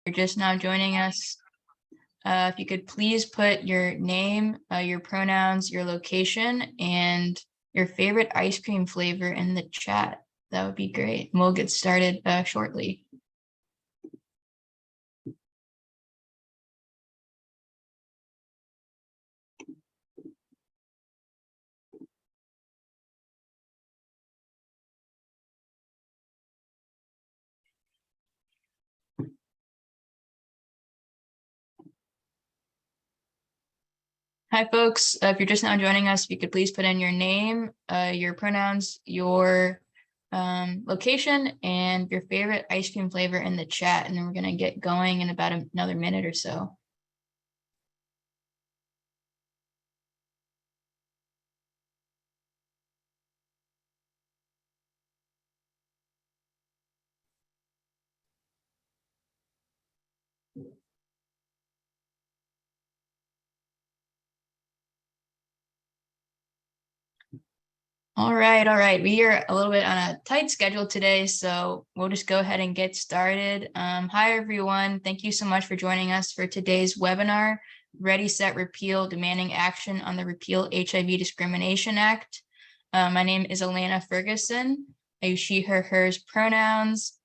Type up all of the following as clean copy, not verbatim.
you're just now joining us, if you could please put your name, your pronouns, your location, and your favorite ice cream flavor in the chat. That would be great. We'll get started shortly. Hi, folks. If you're just now joining us, if you could please put in your name, your pronouns, your location, and your favorite ice cream flavor in the chat. And then we're going to get going in about another minute or so. All right. We are a little bit on a tight schedule today, so we'll just go ahead and get started. Hi, everyone. Thank you so much for joining us for today's webinar, Ready, Set, Repeal, Demanding Action on the REPEAL HIV Discrimination Act. My name is Elena Ferguson. I use she, her, hers pronouns,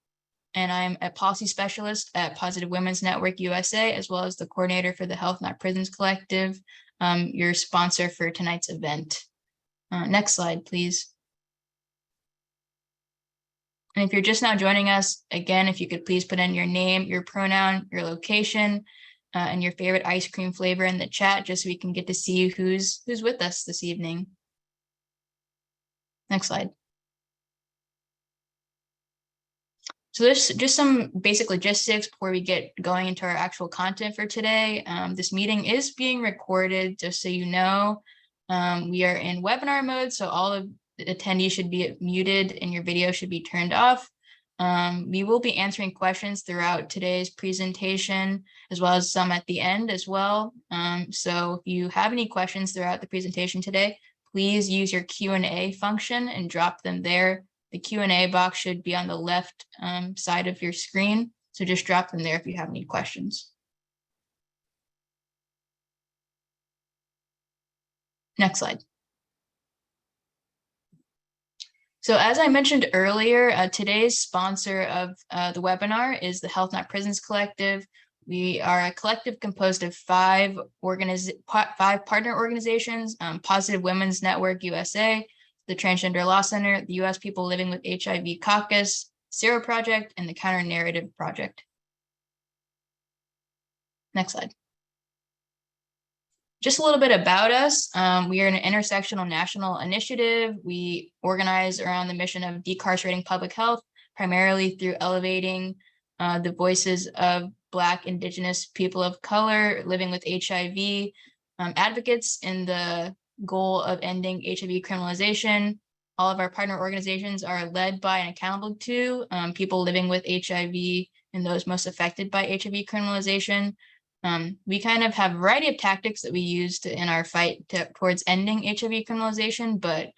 and I'm a policy specialist at Positive Women's Network USA, as well as the coordinator for the Health Not Prisons Collective, your sponsor for tonight's event. Next slide, please. And if you're just now joining us, again, if you could please put in your name, your pronoun, your location, and your favorite ice cream flavor in the chat, just so we can get to see who's with us this evening. Next slide. So there's just some basic logistics before we get going into our actual content for today. This meeting is being recorded, just so you know. We are in webinar mode, so all of the attendees should be muted and your video should be turned off. We will be answering questions throughout today's presentation, as well as some at the end as well. So if you have any questions throughout the presentation today, please use your Q&A function and drop them there. The Q&A box should be on the left side of your screen, so just drop them there if you have any questions. Next slide. So as I mentioned earlier, today's sponsor of the webinar is the Health Not Prisons Collective. We are a collective composed of five partner organizations: Positive Women's Network USA, the Transgender Law Center, the U.S. People Living with HIV Caucus, Zero Project, and the Counter Narrative Project. Next slide. Just a little bit about us. We are an intersectional national initiative. We organize around the mission of decarcerating public health, primarily through elevating the voices of Black, Indigenous, people of color living with HIV, advocates in the goal of ending HIV criminalization. All of our partner organizations are led by and accountable to people living with HIV and those most affected by HIV criminalization. We kind of have a variety of tactics that we use in our fight towards ending HIV criminalization, but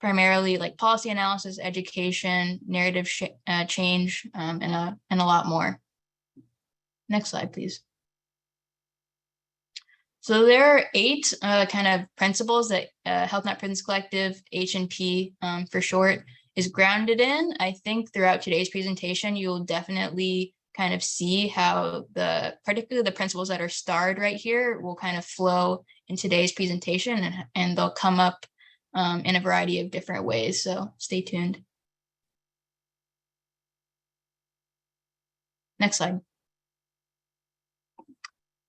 primarily like policy analysis, education, narrative change, and a lot more. Next slide, please. So there are 8 kind of principles that Health Not Prisons Collective, H&P for short, is grounded in. I think throughout today's presentation, you'll definitely kind of see how particularly the principles that are starred right here will kind of flow in today's presentation, and they'll come up in a variety of different ways. So stay tuned. Next slide.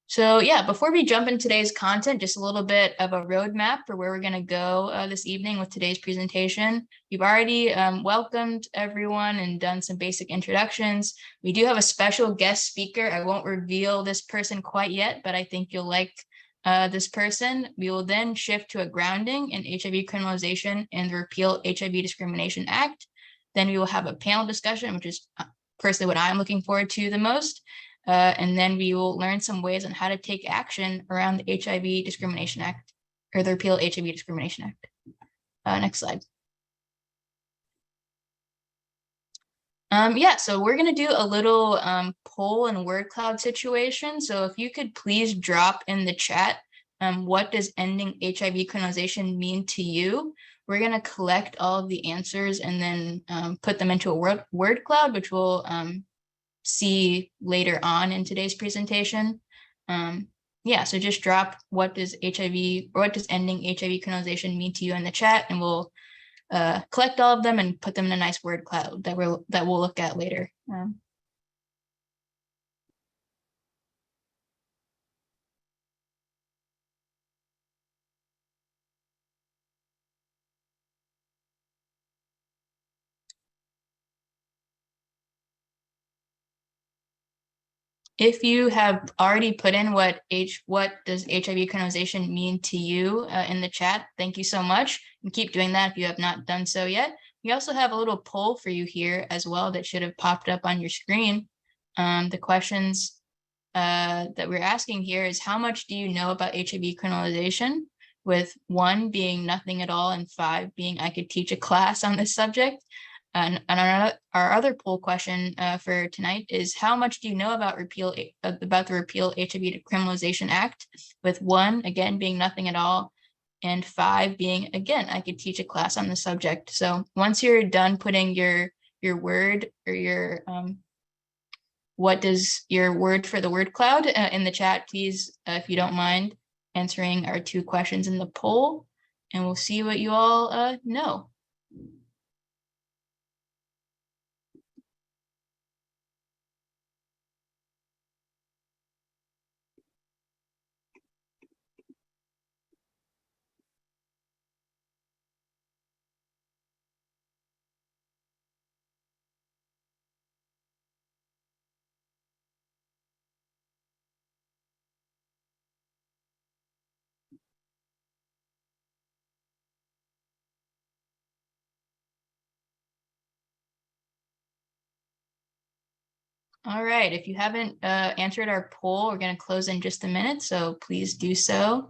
So yeah, before we jump into today's content, just a little bit of a roadmap for where we're going to go this evening with today's presentation. We've already welcomed everyone and done some basic introductions. We do have a special guest speaker. I won't reveal this person quite yet, but I think you'll like this person. We will then shift to a grounding in HIV criminalization and the REPEAL HIV Discrimination Act. Then we will have a panel discussion, which is personally what I'm looking forward to the most. And then we will learn some ways on how to take action around the HIV Discrimination Act, or the REPEAL HIV Discrimination Act. Next slide. Yeah, so we're gonna do a little poll and word cloud situation. So if you could please drop in the chat, what does ending HIV criminalization mean to you? We're gonna collect all of the answers and then put them into a word cloud, which we'll see later on in today's presentation. Yeah, so just drop what does HIV or what does ending HIV criminalization mean to you in the chat, and we'll collect all of them and put them in a nice word cloud that we'll look at later. If you have already put in what does HIV criminalization mean to you in the chat, thank you so much. And keep doing that if you have not done so yet. We also have a little poll for you here as well that should have popped up on your screen. The questions that we're asking here is, how much do you know about HIV criminalization? With 1 being nothing at all and 5 being I could teach a class on this subject. And our other poll question for tonight is, how much do you know about the REPEAL HIV Decriminalization Act? With 1 again being nothing at all, and 5 being again I could teach a class on the subject. So once you're done putting your word or your what does your word for the word cloud in the chat, please, if you don't mind, answering our 2 questions in the poll, and we'll see what you all know. All right, if you haven't answered our poll, we're going to close in just a minute, so please do so.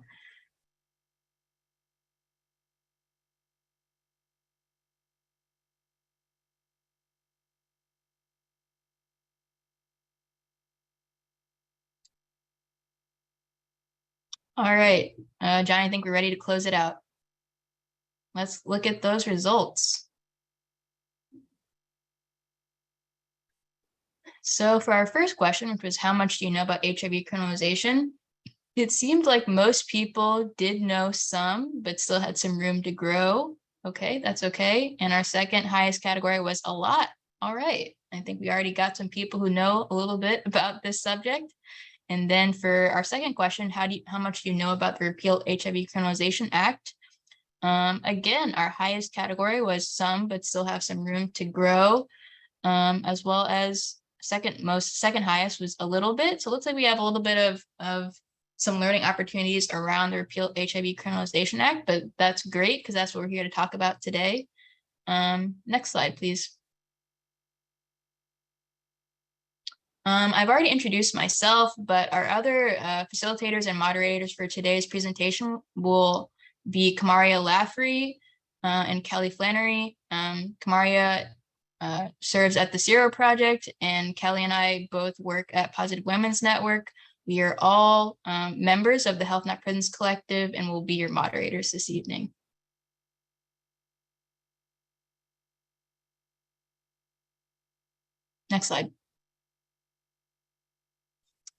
All right, John, I think we're ready to close it out. Let's look at those results. So for our first question, which was how much do you know about HIV criminalization? It seemed like most people did know some, but still had some room to grow. Okay, that's okay. And our second highest category was a lot. All right, I think we already got some people who know a little bit about this subject. And then for our second question, how much do you know about the REPEAL HIV Criminalization Act? Again, our highest category was some, but still have some room to grow, as well as second highest was a little bit. So it looks like we have a little bit of some learning opportunities around the REPEAL HIV Criminalization Act, but that's great because that's what we're here to talk about today. Next slide, please. I've already introduced myself, but our other facilitators and moderators for today's presentation will be Kamaria Laffrey and Kelly Flannery. Kamaria serves at the Zero Project, and Kelly and I both work at Positive Women's Network. We are all members of the Health Not Prisons Collective and will be your moderators this evening. Next slide.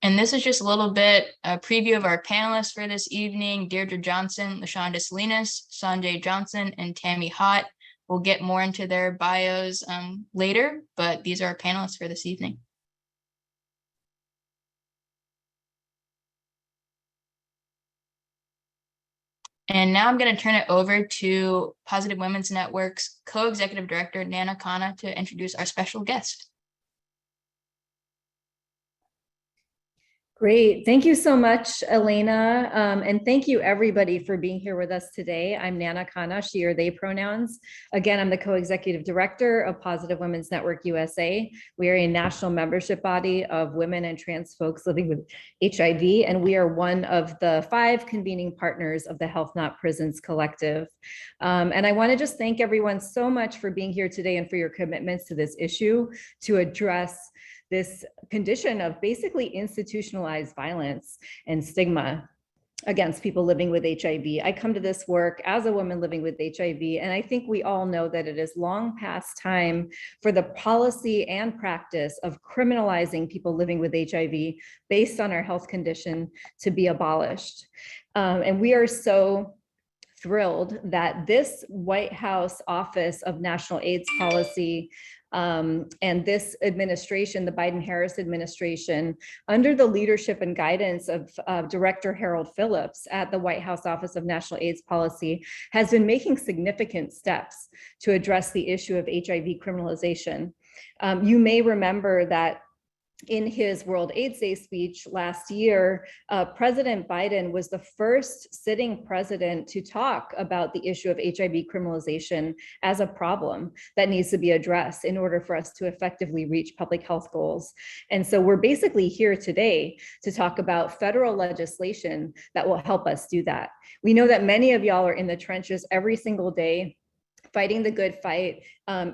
And this is just a little bit a preview of our panelists for this evening: Deirdre Johnson, Lashonda Salinas, Sanjay Johnson, and Tammy Hott. We'll get more into their bios later, but these are our panelists for this evening. And now I'm going to turn it over to Positive Women's Network's co-executive director, Nana Khanna, to introduce our special guest. Great. Thank you so much, Elena. And thank you everybody for being here with us today. I'm Nana Khanna, she or they pronouns. Again, I'm the co-executive director of Positive Women's Network USA. We are a national membership body of women and trans folks living with HIV, and we are one of the 5 convening partners of the Health Not Prisons Collective. And I want to just thank everyone so much for being here today and for your commitments to this issue to address this condition of basically institutionalized violence and stigma against people living with HIV. I come to this work as a woman living with HIV, and I think we all know that it is long past time for the policy and practice of criminalizing people living with HIV based on our health condition to be abolished. And we are so thrilled that this White House Office of National AIDS Policy and this administration, the Biden-Harris administration, under the leadership and guidance of Director Harold Phillips at the White House Office of National AIDS Policy, has been making significant steps to address the issue of HIV criminalization. You may remember that in his World AIDS Day speech last year, President Biden was the first sitting president to talk about the issue of HIV criminalization as a problem that needs to be addressed in order for us to effectively reach public health goals. And so we're basically here today to talk about federal legislation that will help us do that. We know that many of y'all are in the trenches every single day, fighting the good fight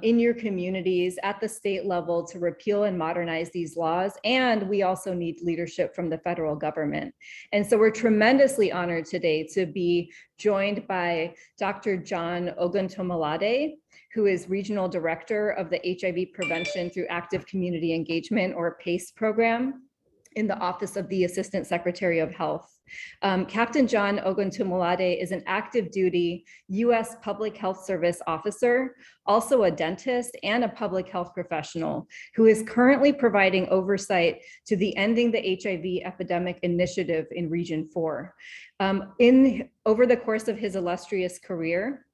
in your communities at the state level to repeal and modernize these laws. And we also need leadership from the federal government. And so we're tremendously honored today to be joined by Dr. John Oguntomilade, who is Regional Director of the HIV Prevention through Active Community Engagement, or PACE program, in the Office of the Assistant Secretary of Health. Captain John Oguntomilade is an active duty U.S. Public Health Service officer, also a dentist and a public health professional, who is currently providing oversight to the Ending the HIV Epidemic Initiative in Region 4. Over the course of his illustrious career,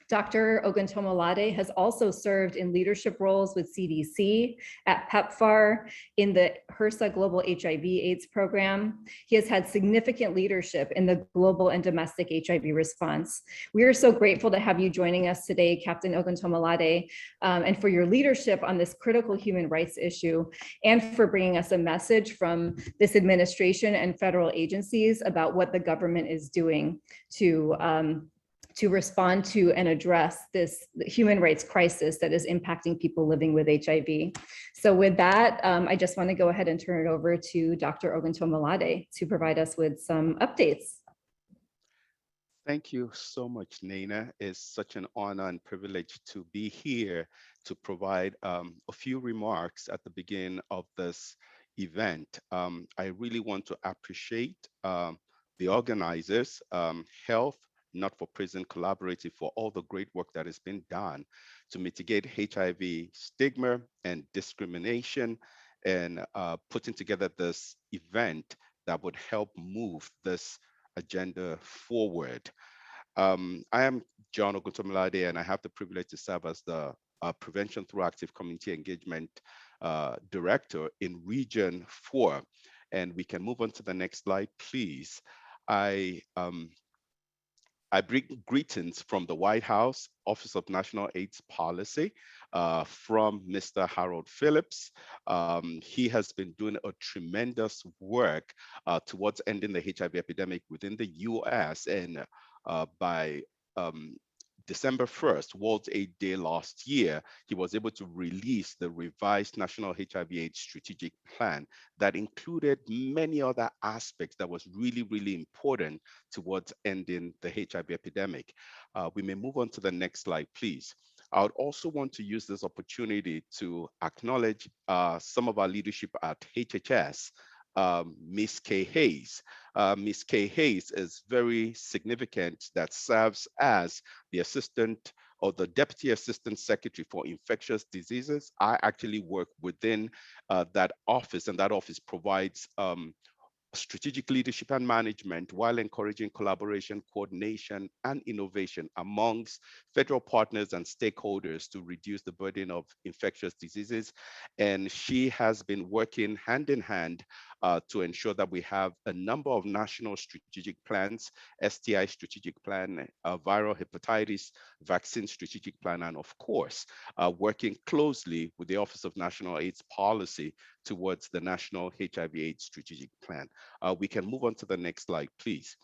Dr. Oguntomilade has also served in leadership roles with CDC, at PEPFAR, in the HRSA Global HIV/AIDS program. He has had significant leadership in the global and domestic HIV response. We are so grateful to have you joining us today, Captain Oguntomilade, and for your leadership on this critical human rights issue, and for bringing us a message from this administration and federal agencies about what the government is doing to respond to and address this human rights crisis that is impacting people living with HIV. So with that, I just want to go ahead and turn it over to Dr. Oguntomilade to provide us with some updates. Thank you so much, Nana. It's such an honor and privilege to be here to provide a few remarks at the beginning of this event. I really want to appreciate the organizers, Health Not for Prison Collaborative, for all the great work that has been done to mitigate HIV stigma and discrimination, and putting together this event that would help move this agenda forward. I am John Oguntomilade, and I have the privilege to serve as the Prevention through Active Community Engagement Director in Region 4. And we can move on to the next slide, please. I bring greetings from the White House Office of National AIDS Policy, from Mr. Harold Phillips. He has been doing a tremendous work towards ending the HIV epidemic within the US, and by December 1st, World AIDS Day last year, he was able to release the revised National HIV/AIDS Strategic Plan that included many other aspects that was really, really important towards ending the HIV epidemic. We may move on to the next slide, please. I would also want to use this opportunity to acknowledge some of our leadership at HHS. Ms. Kay Hayes. Ms. Kay Hayes is very significant, that serves as the assistant or the Deputy Assistant Secretary for Infectious Diseases. I actually work within that office, and that office provides strategic leadership and management while encouraging collaboration, coordination, and innovation amongst federal partners and stakeholders to reduce the burden of infectious diseases. And she has been working hand in hand to ensure that we have a number of national strategic plans, STI strategic plan, viral hepatitis vaccine strategic plan, and of course, working closely with the Office of National AIDS Policy towards the National HIV/AIDS Strategic Plan. We can move on to the next slide, please.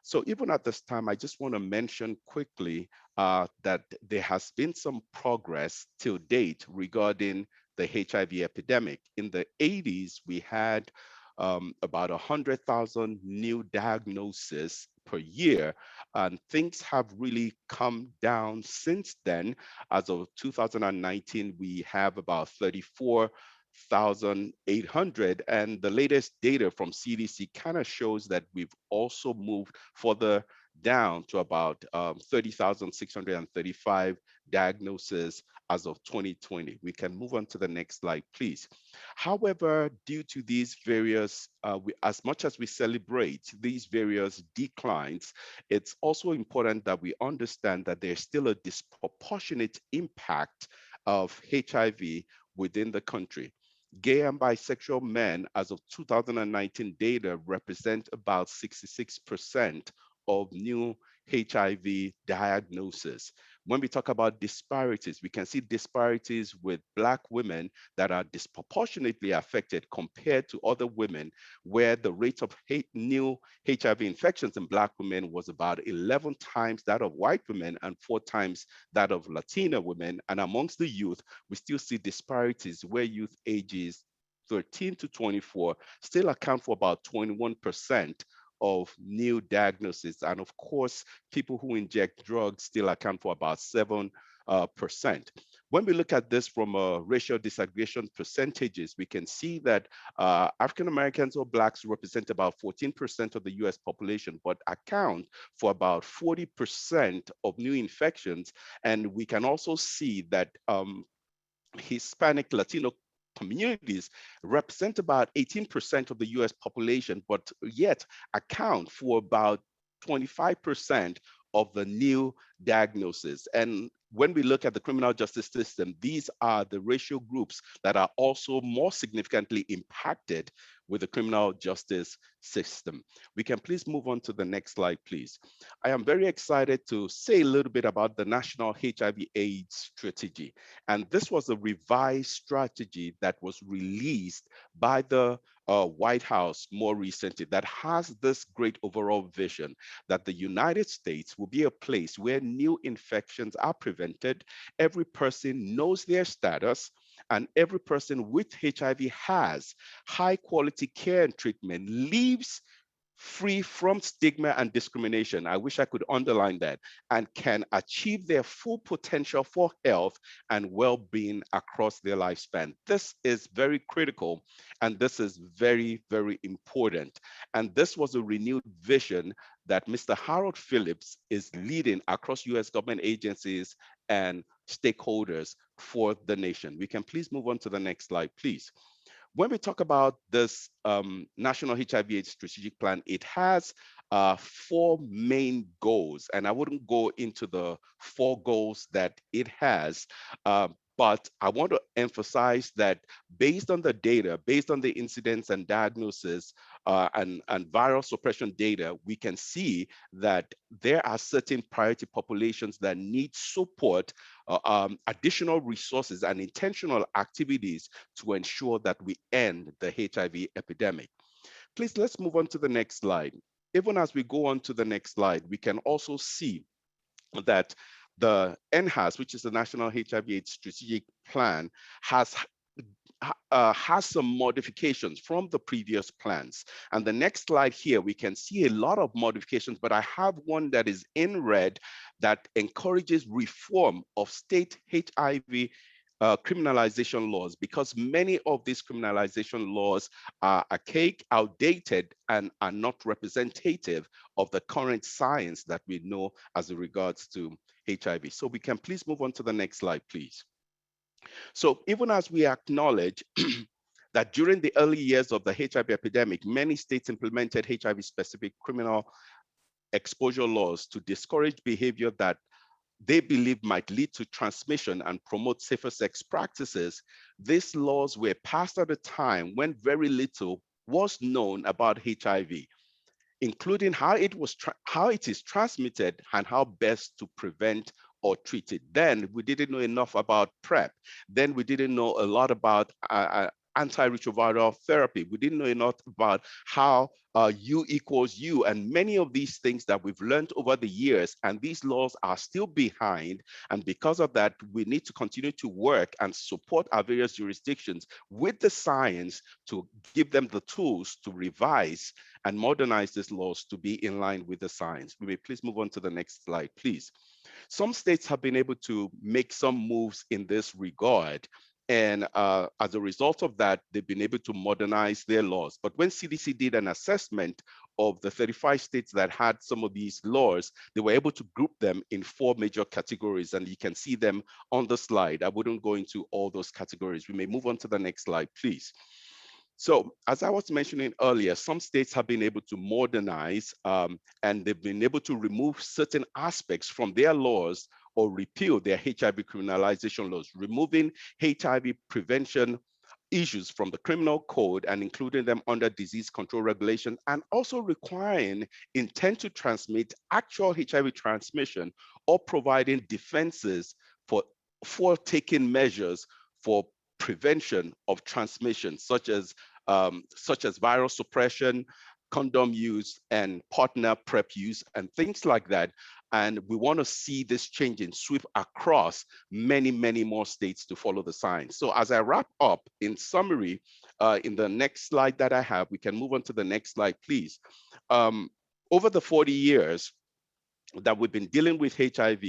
So even at this time, I just want to mention quickly that there has been some progress till date regarding the HIV epidemic. In the 80s, we had about 100,000 new diagnoses per year, and things have really come down since then. As of 2019, we have about 34,800, and the latest data from CDC kind of shows that we've also moved further down to about 30,635 diagnoses as of 2020. We can move on to the next slide, please. However, due to these various, as much as we celebrate these various declines, it's also important that we understand that there's still a disproportionate impact of HIV within the country. Gay and bisexual men, as of 2019 data, represent about 66% of new HIV diagnoses. When we talk about disparities, we can see disparities with Black women that are disproportionately affected compared to other women, where the rate of new HIV infections in Black women was about 11 times that of white women and 4 times that of Latina women. And amongst the youth, we still see disparities where youth ages 13 to 24 still account for about 21% of new diagnoses. And of course, people who inject drugs still account for about 7%. When we look at this from racial disaggregation percentages, we can see that African Americans or Blacks represent about 14% of the US population, but account for about 40% of new infections. And we can also see that Hispanic Latino communities represent about 18% of the US population, but yet account for about 25% of the new diagnoses. And when we look at the criminal justice system, these are the racial groups that are also more significantly impacted with the criminal justice system. We can please move on to the next slide, please. I am very excited to say a little bit about the National HIV/AIDS Strategy. And this was a revised strategy that was released by the White House more recently that has this great overall vision that the United States will be a place where new infections are prevented, every person knows their status, and every person with HIV has high quality care and treatment, lives free from stigma and discrimination. I wish I could underline that, and can achieve their full potential for health and well-being across their lifespan. This is very critical, and this is very, very important. And this was a renewed vision that Mr. Harold Phillips is leading across US government agencies and stakeholders for the nation. We can please move on to the next slide, please. When we talk about this National HIV/AIDS Strategic Plan, it has 4 main goals, and I wouldn't go into the 4 goals that it has, but I want to emphasize that based on the data, based on the incidence and diagnosis and viral suppression data, we can see that there are certain priority populations that need support, additional resources and intentional activities to ensure that we end the HIV epidemic. Please, let's move on to the next slide. Even as we go on to the next slide, we can also see that the NHAS, which is the National HIV/AIDS Strategic Plan, has some modifications from the previous plans. And the next slide here, we can see a lot of modifications, but I have one that is in red that encourages reform of state HIV criminalization laws, because many of these criminalization laws are archaic, outdated, and are not representative of the current science that we know as regards to HIV. So we can please move on to the next slide, please. So even as we acknowledge that during the early years of the HIV epidemic, many states implemented HIV-specific criminal exposure laws to discourage behavior that they believe might lead to transmission and promote safer sex practices. These laws were passed at a time when very little was known about HIV, including how it is transmitted and how best to prevent or treat it. Then we didn't know enough about PrEP. Then we didn't know a lot about antiretroviral therapy. We didn't know enough about how U equals U and many of these things that we've learned over the years, and these laws are still behind. And because of that, we need to continue to work and support our various jurisdictions with the science to give them the tools to revise and modernize these laws to be in line with the science. We may please move on to the next slide, please. Some states have been able to make some moves in this regard. And as a result of that, they've been able to modernize their laws. But when CDC did an assessment of the 35 states that had some of these laws, they were able to group them in 4 major categories. And you can see them on the slide. I wouldn't go into all those categories. We may move on to the next slide, please. So as I was mentioning earlier, some states have been able to modernize and they've been able to remove certain aspects from their laws or repeal their HIV criminalization laws, removing HIV prevention issues from the criminal code and including them under disease control regulation, and also requiring intent to transmit actual HIV transmission or providing defenses for taking measures for prevention of transmission, such as viral suppression, condom use, and partner PrEP use, and things like that. And we want to see this change and sweep across many, many more states to follow the science. So as I wrap up, in summary, in the next slide that I have, we can move on to the next slide, please. Over the 40 years that we've been dealing with HIV,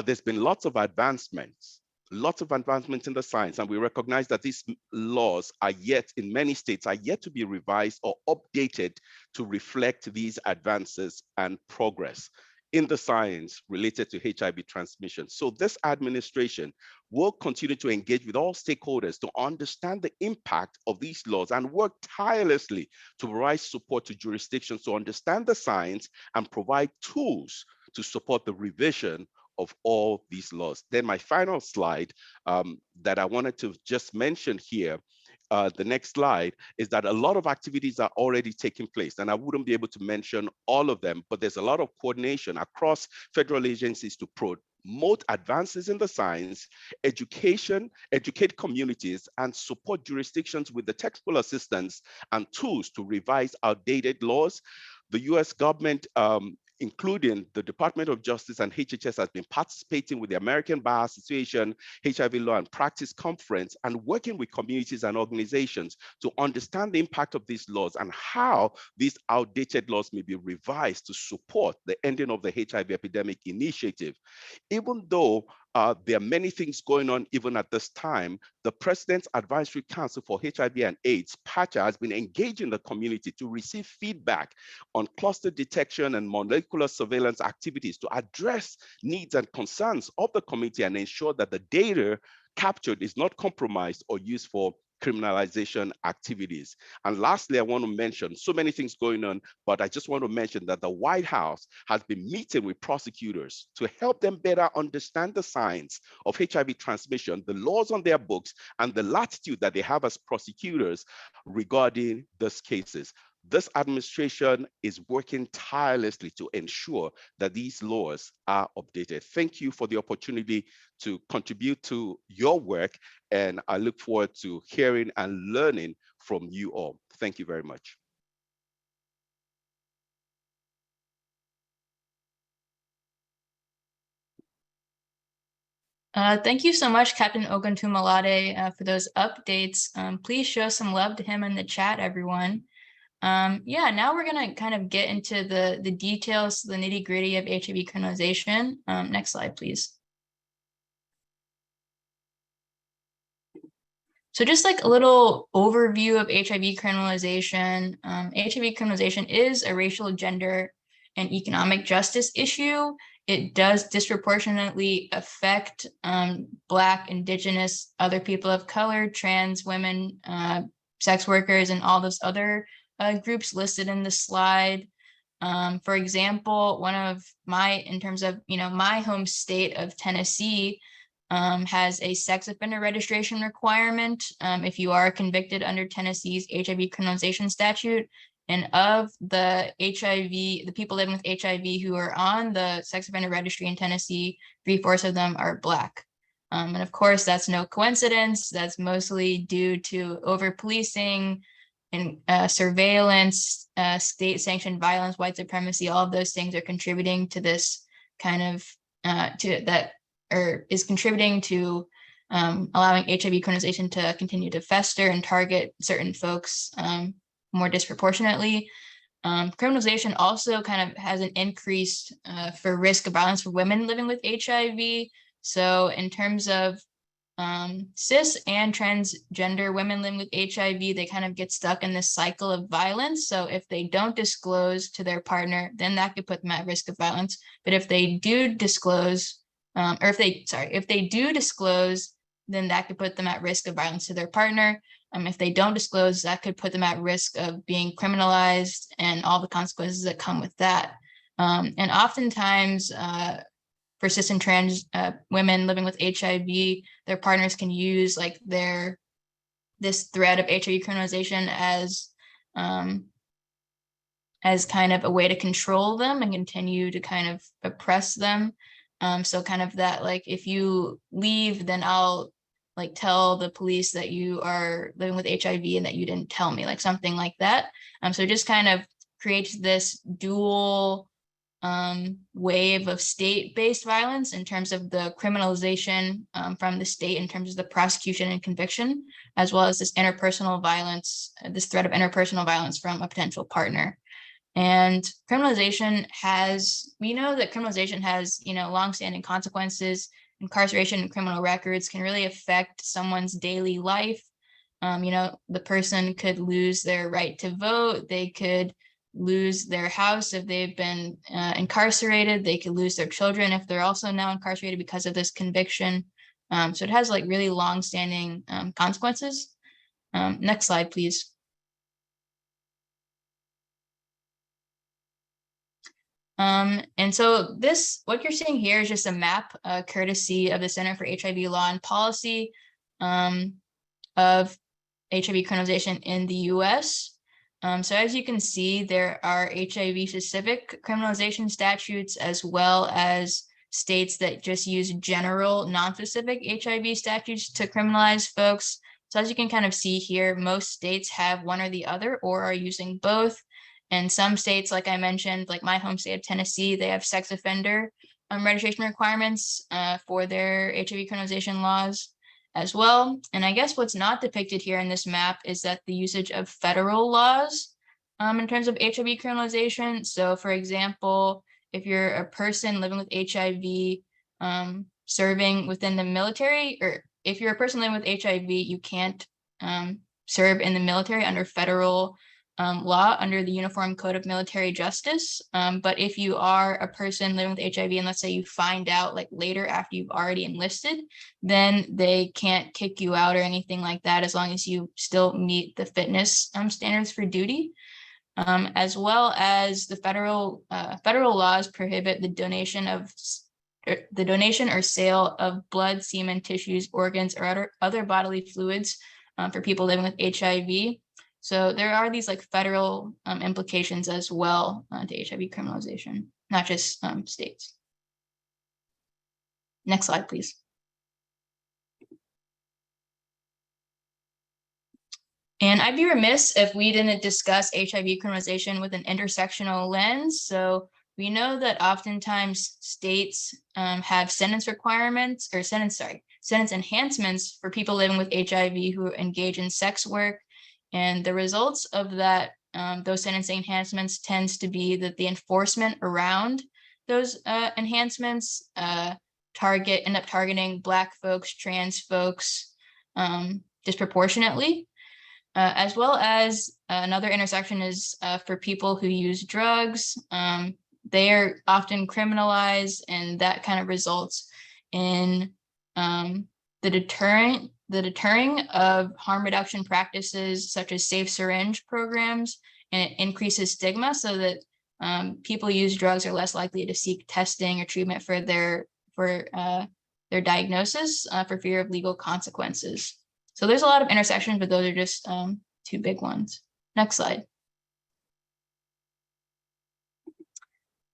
there's been lots of advancements in the science, and we recognize that these laws are yet, in many states, are yet to be revised or updated to reflect these advances and progress in the science related to HIV transmission. So this administration will continue to engage with all stakeholders to understand the impact of these laws and work tirelessly to provide support to jurisdictions to understand the science and provide tools to support the revision of all these laws. Then my final slide that I wanted to just mention here, the next slide, is that a lot of activities are already taking place, and I wouldn't be able to mention all of them, but there's a lot of coordination across federal agencies to promote advances in the science, educate communities, and support jurisdictions with the technical assistance and tools to revise outdated laws. The US government, including the Department of Justice and HHS, has been participating with the American Bar Association HIV Law and Practice Conference and working with communities and organizations to understand the impact of these laws and how these outdated laws may be revised to support the ending of the HIV epidemic initiative. Even though there are many things going on even at this time, the President's Advisory Council for HIV and AIDS, PACHA, has been engaging the community to receive feedback on cluster detection and molecular surveillance activities to address needs and concerns of the community and ensure that the data captured is not compromised or used for criminalization activities. And lastly, I want to mention so many things going on, but I just want to mention that the White House has been meeting with prosecutors to help them better understand the science of HIV transmission, the laws on their books, and the latitude that they have as prosecutors regarding these cases. This administration is working tirelessly to ensure that these laws are updated. Thank you for the opportunity to contribute to your work, and I look forward to hearing and learning from you all. Thank you very much. Thank you so much, Captain Oguntomilade, for those updates. Please show some love to him in the chat, everyone. Yeah, now we're gonna kind of get into the details, the nitty gritty of HIV criminalization. Next slide, please. So just like a little overview of HIV criminalization, HIV criminalization is a racial, gender, and economic justice issue. It does disproportionately affect Black, Indigenous, other people of color, trans women, sex workers, and all those other groups listed in the slide. For example, in terms of, my home state of Tennessee, has a sex offender registration requirement if you are convicted under Tennessee's HIV criminalization statute. And of the people living with HIV who are on the sex offender registry in Tennessee, 3/4 of them are Black. And of course, that's no coincidence. That's mostly due to over-policing and surveillance, state-sanctioned violence, white supremacy. All of those things are contributing to this kind of is contributing to allowing HIV criminalization to continue to fester and target certain folks more disproportionately. Criminalization also kind of has an increase for risk of violence for women living with HIV. So in terms of cis and transgender women living with HIV, they kind of get stuck in this cycle of violence. So if they don't disclose to their partner, then that could put them at risk of violence. But if they do disclose, if they do disclose, then that could put them at risk of violence to their partner. If they don't disclose, that could put them at risk of being criminalized and all the consequences that come with that. And oftentimes, for cis and trans women living with HIV, their partners can use like this threat of HIV criminalization as kind of a way to control them and continue to kind of oppress them. So kind of that, like, if you leave, then I'll like tell the police that you are living with HIV and that you didn't tell me, like something like that. So it just kind of creates this dual wave of state-based violence in terms of the criminalization from the state in terms of the prosecution and conviction, as well as this interpersonal violence, this threat of interpersonal violence from a potential partner. And we know that criminalization has, longstanding consequences. Incarceration and criminal records can really affect someone's daily life. The person could lose their right to vote. They could lose their house if they've been incarcerated. They could lose their children if they're also now incarcerated because of this conviction. So it has like really long-standing consequences. Next slide, please. And so what you're seeing here is just a map, courtesy of the Center for HIV Law and Policy of HIV criminalization in the US. So as you can see, there are HIV-specific criminalization statutes, as well as states that just use general, non-specific HIV statutes to criminalize folks. So as you can kind of see here, most states have one or the other or are using both. And some states, like I mentioned, like my home state of Tennessee, they have sex offender registration requirements for their HIV criminalization laws as well. And I guess what's not depicted here in this map is that the usage of federal laws in terms of HIV criminalization. So for example, if you're a person living with HIV serving within the military, or if you're a person living with HIV, you can't serve in the military under federal law under the Uniform Code of Military Justice. But if you are a person living with HIV and let's say you find out like later after you've already enlisted, then they can't kick you out or anything like that as long as you still meet the fitness standards for duty. As well as the federal laws prohibit the donation or sale of blood, semen, tissues, organs, or other bodily fluids for people living with HIV. So there are these like federal implications as well to HIV criminalization, not just states. Next slide, please. And I'd be remiss if we didn't discuss HIV criminalization with an intersectional lens. So we know that oftentimes states have sentence enhancements for people living with HIV who engage in sex work. And the results of that, those sentencing enhancements tends to be that the enforcement around those enhancements end up targeting Black folks, trans folks disproportionately, as well as another intersection is for people who use drugs. They are often criminalized, and that kind of results in the deterring of harm reduction practices such as safe syringe programs, and it increases stigma so that people who use drugs are less likely to seek testing or treatment for their their diagnosis for fear of legal consequences. So there's a lot of intersections, but those are just two big ones. Next slide.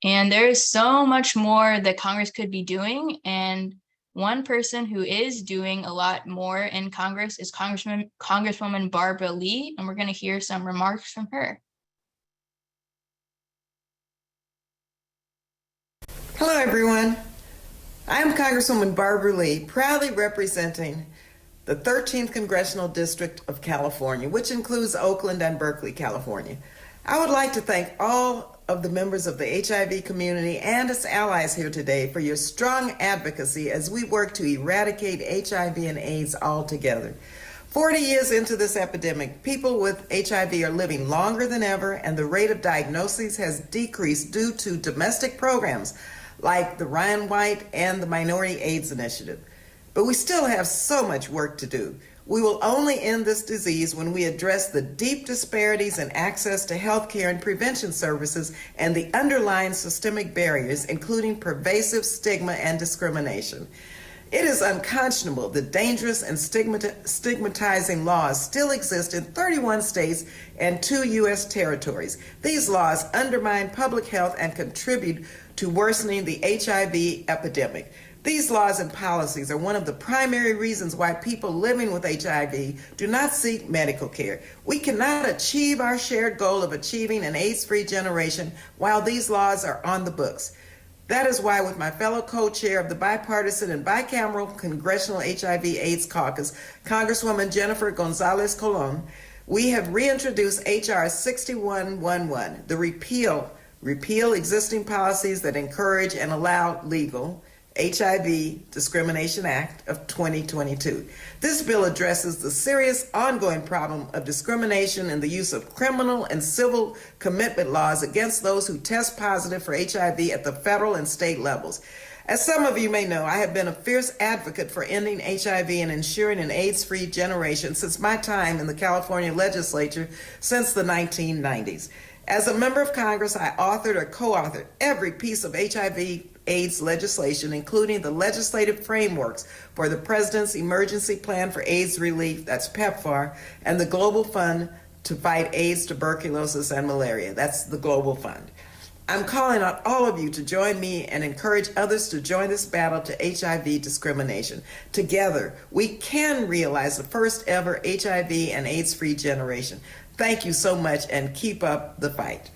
And there is so much more that Congress could be doing. And one person who is doing a lot more in Congress is Congresswoman Barbara Lee, and we're going to hear some remarks from her. Hello, everyone. I am Congresswoman Barbara Lee, proudly representing the 13th Congressional District of California, which includes Oakland and Berkeley, California. I would like to thank all of the members of the HIV community and its allies here today for your strong advocacy as we work to eradicate HIV and AIDS altogether. 40 years into this epidemic, people with HIV are living longer than ever, and the rate of diagnoses has decreased due to domestic programs like the Ryan White and the Minority AIDS Initiative. But we still have so much work to do. We will only end this disease when we address the deep disparities in access to healthcare and prevention services and the underlying systemic barriers, including pervasive stigma and discrimination. It is unconscionable that dangerous and stigmatizing laws still exist in 31 states and 2 U.S. territories. These laws undermine public health and contribute to worsening the HIV epidemic. These laws and policies are one of the primary reasons why people living with HIV do not seek medical care. We cannot achieve our shared goal of achieving an AIDS-free generation while these laws are on the books. That is why, with my fellow co-chair of the bipartisan and bicameral Congressional HIV/AIDS Caucus, Congresswoman Jennifer Gonzalez Colon, we have reintroduced H.R. 6111, the repeal existing policies that encourage and allow legal HIV Discrimination Act of 2022. This bill addresses the serious ongoing problem of discrimination in the use of criminal and civil commitment laws against those who test positive for HIV at the federal and state levels. As some of you may know, I have been a fierce advocate for ending HIV and ensuring an AIDS-free generation since my time in the California legislature since the 1990s. As a member of Congress, I authored or co-authored every piece of HIV/AIDS legislation, including the legislative frameworks for the President's Emergency Plan for AIDS Relief, that's PEPFAR, and the Global Fund to Fight AIDS, Tuberculosis, and Malaria, that's the Global Fund. I'm calling on all of you to join me and encourage others to join this battle to HIV discrimination. Together, we can realize the first ever HIV and AIDS-free generation. Thank you so much, and keep up the fight.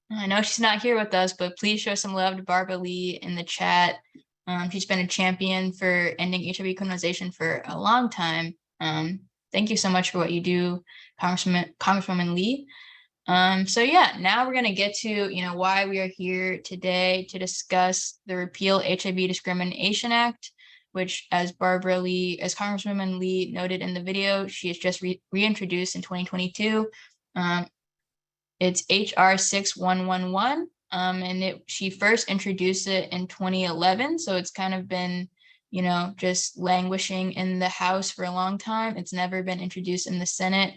I know she's not here with us, but please show some love to Barbara Lee in the chat. She's been a champion for ending HIV criminalization for a long time. Thank you so much for what you do, Congresswoman Lee. So yeah, now we're going to get to, why we are here today to discuss the REPEAL HIV Discrimination Act, which, as Congresswoman Lee noted in the video, she has just reintroduced in 2022. It's HR 6111, and she first introduced it in 2011. So it's kind of been, just languishing in the House for a long time. It's never been introduced in the Senate.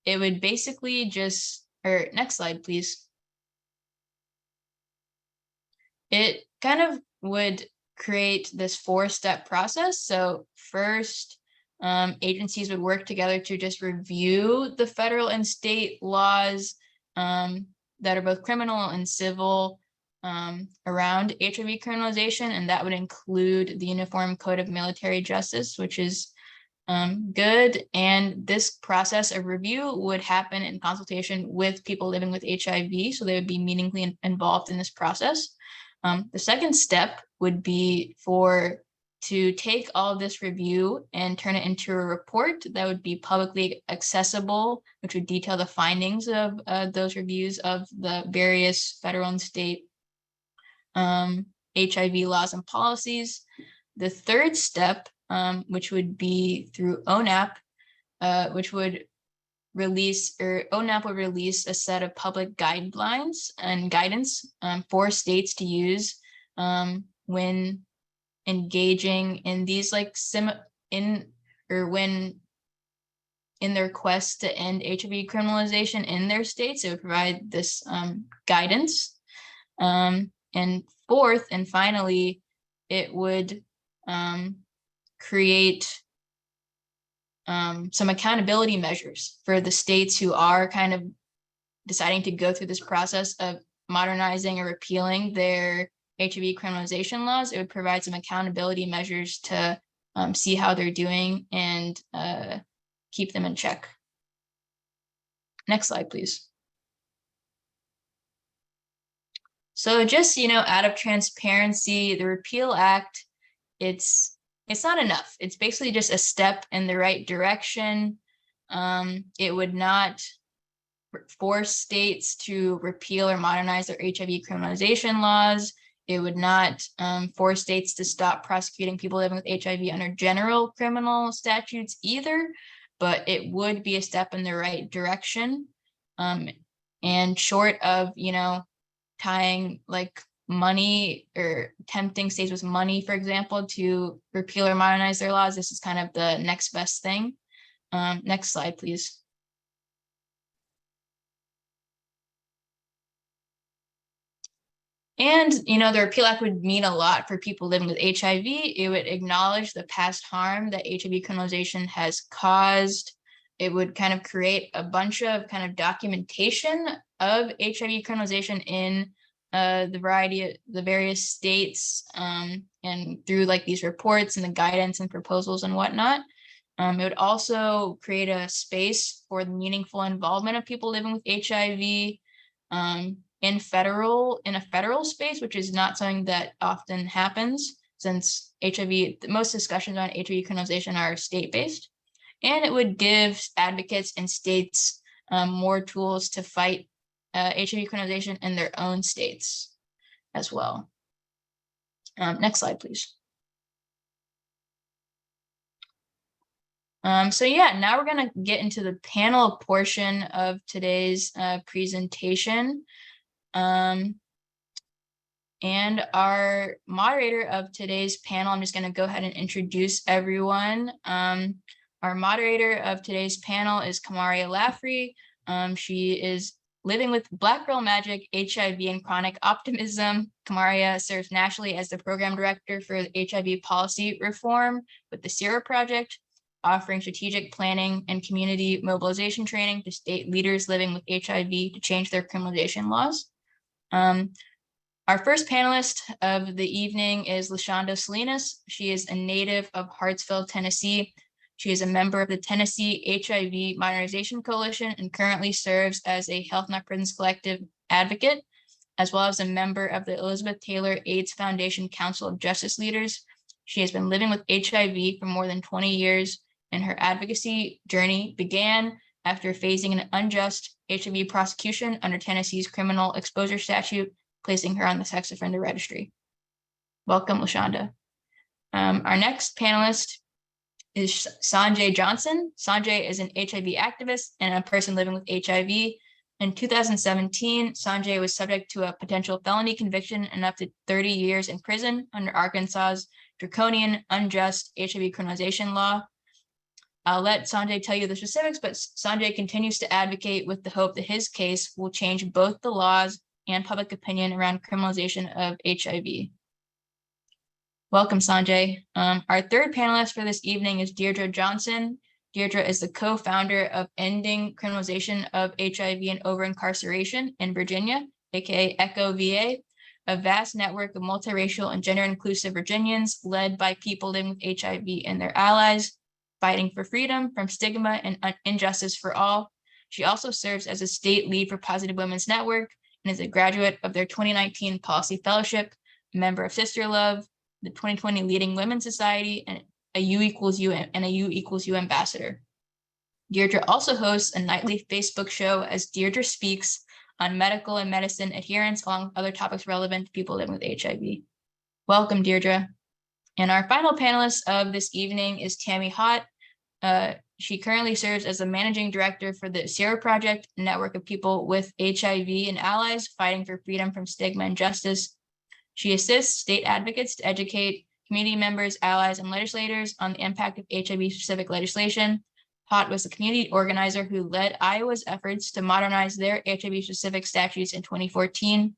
It would basically next slide, please. It kind of would create this 4-step process. So first, agencies would work together to just review the federal and state laws that are both criminal and civil around HIV criminalization, and that would include the Uniform Code of Military Justice, which is good. And this process of review would happen in consultation with people living with HIV, so they would be meaningfully involved in this process. The second step would be to take all of this review and turn it into a report that would be publicly accessible, which would detail the findings of those reviews of the various federal and state HIV laws and policies. The third step, which would be through ONAP, which would ONAP would release a set of public guidelines and guidance for states to use when engaging in these when in their quest to end HIV criminalization in their states. It would provide this guidance. And fourth, and finally, it would create some accountability measures for the states who are kind of deciding to go through this process of modernizing or repealing their HIV criminalization laws. It would provide some accountability measures to see how they're doing and keep them in check. Next slide, please. So just, out of transparency, the REPEAL Act, it's not enough. It's basically just a step in the right direction. It would not force states to repeal or modernize their HIV criminalization laws. It would not force states to stop prosecuting people living with HIV under general criminal statutes either, but it would be a step in the right direction. And short of, tying like money or tempting states with money, for example, to repeal or modernize their laws, this is kind of the next best thing. Next slide, please. And, the REPEAL Act would mean a lot for people living with HIV. It would acknowledge the past harm that HIV criminalization has caused. It would kind of create a bunch of kind of documentation of HIV criminalization in the various states, and through like these reports and the guidance and proposals and whatnot. It would also create a space for the meaningful involvement of people living with HIV in a federal space, which is not something that often happens since most discussions on HIV criminalization are state-based. And it would give advocates and states more tools to fight HIV criminalization in their own states as well. Next slide, please. So yeah, now we're going to get into the panel portion of today's presentation. And our moderator of today's panel, I'm just going to go ahead and introduce everyone. Our moderator of today's panel is Kamaria Laffrey. She is living with Black Girl Magic, HIV, and chronic optimism. Kamaria serves nationally as the program director for HIV policy reform with the CIRA Project, offering strategic planning and community mobilization training to state leaders living with HIV to change their criminalization laws. Our first panelist of the evening is Lashonda Salinas. She is a native of Hartsville, Tennessee. She is a member of the Tennessee HIV Modernization Coalition and currently serves as a Health Not Prisons Collective advocate, as well as a member of the Elizabeth Taylor AIDS Foundation Council of Justice Leaders. She has been living with HIV for more than 20 years, and her advocacy journey began after facing an unjust HIV prosecution under Tennessee's criminal exposure statute, placing her on the sex offender registry. Welcome, Lashonda. Our next panelist is Sanjay Johnson. Sanjay is an HIV activist and a person living with HIV. In 2017, Sanjay was subject to a potential felony conviction and up to 30 years in prison under Arkansas's draconian, unjust HIV criminalization law. I'll let Sanjay tell you the specifics, but Sanjay continues to advocate with the hope that his case will change both the laws and public opinion around criminalization of HIV. Welcome, Sanjay. Our third panelist for this evening is Deirdre Johnson. Deirdre is the co-founder of Ending Criminalization of HIV and Over-Incarceration in Virginia, aka ECHO VA, a vast network of multiracial and gender-inclusive Virginians led by people living with HIV and their allies, fighting for freedom from stigma and injustice for all. She also serves as a state lead for Positive Women's Network and is a graduate of their 2019 Policy Fellowship, a member of Sister Love, the 2020 Leading Women's Society, and a U equals U ambassador. Deirdre also hosts a nightly Facebook show as Deirdre Speaks on medical and medicine adherence, along with other topics relevant to people living with HIV. Welcome, Deirdre. And our final panelist of this evening is Tammy Hott. She currently serves as the managing director for the CIRA Project, a network of people with HIV and allies fighting for freedom from stigma and justice. She assists state advocates to educate community members, allies, and legislators on the impact of HIV-specific legislation, Hott was the community organizer who led Iowa's efforts to modernize their HIV-specific statutes in 2014.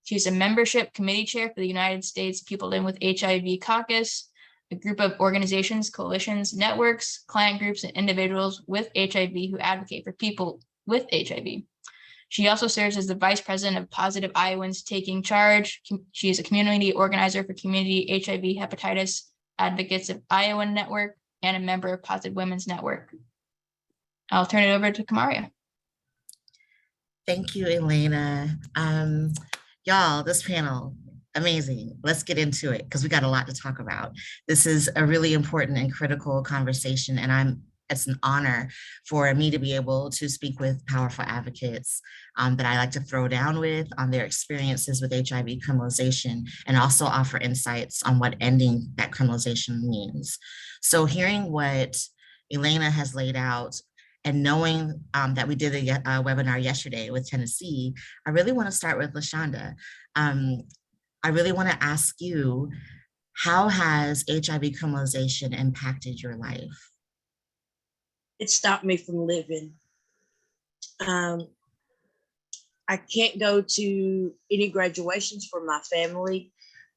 She's a membership committee chair for the United States People Living with HIV Caucus, a group of organizations, coalitions, networks, client groups, and individuals with HIV who advocate for people with HIV. She also serves as the vice president of Positive Iowans Taking Charge. She is a community organizer for Community HIV Hepatitis Advocates of Iowa Network and a member of Positive Women's Network. I'll turn it over to Kamaria. Thank you, Elena. Y'all, this panel, amazing. Let's get into it because we got a lot to talk about. This is a really important and critical conversation, and it's an honor for me to be able to speak with powerful advocates that I like to throw down with on their experiences with HIV criminalization, and also offer insights on what ending that criminalization means. So hearing what Elena has laid out, and knowing that we did a webinar yesterday with Tennessee, I really want to start with Lashonda. I really want to ask you, how has HIV criminalization impacted your life? It stopped me from living. I can't go to any graduations for my family.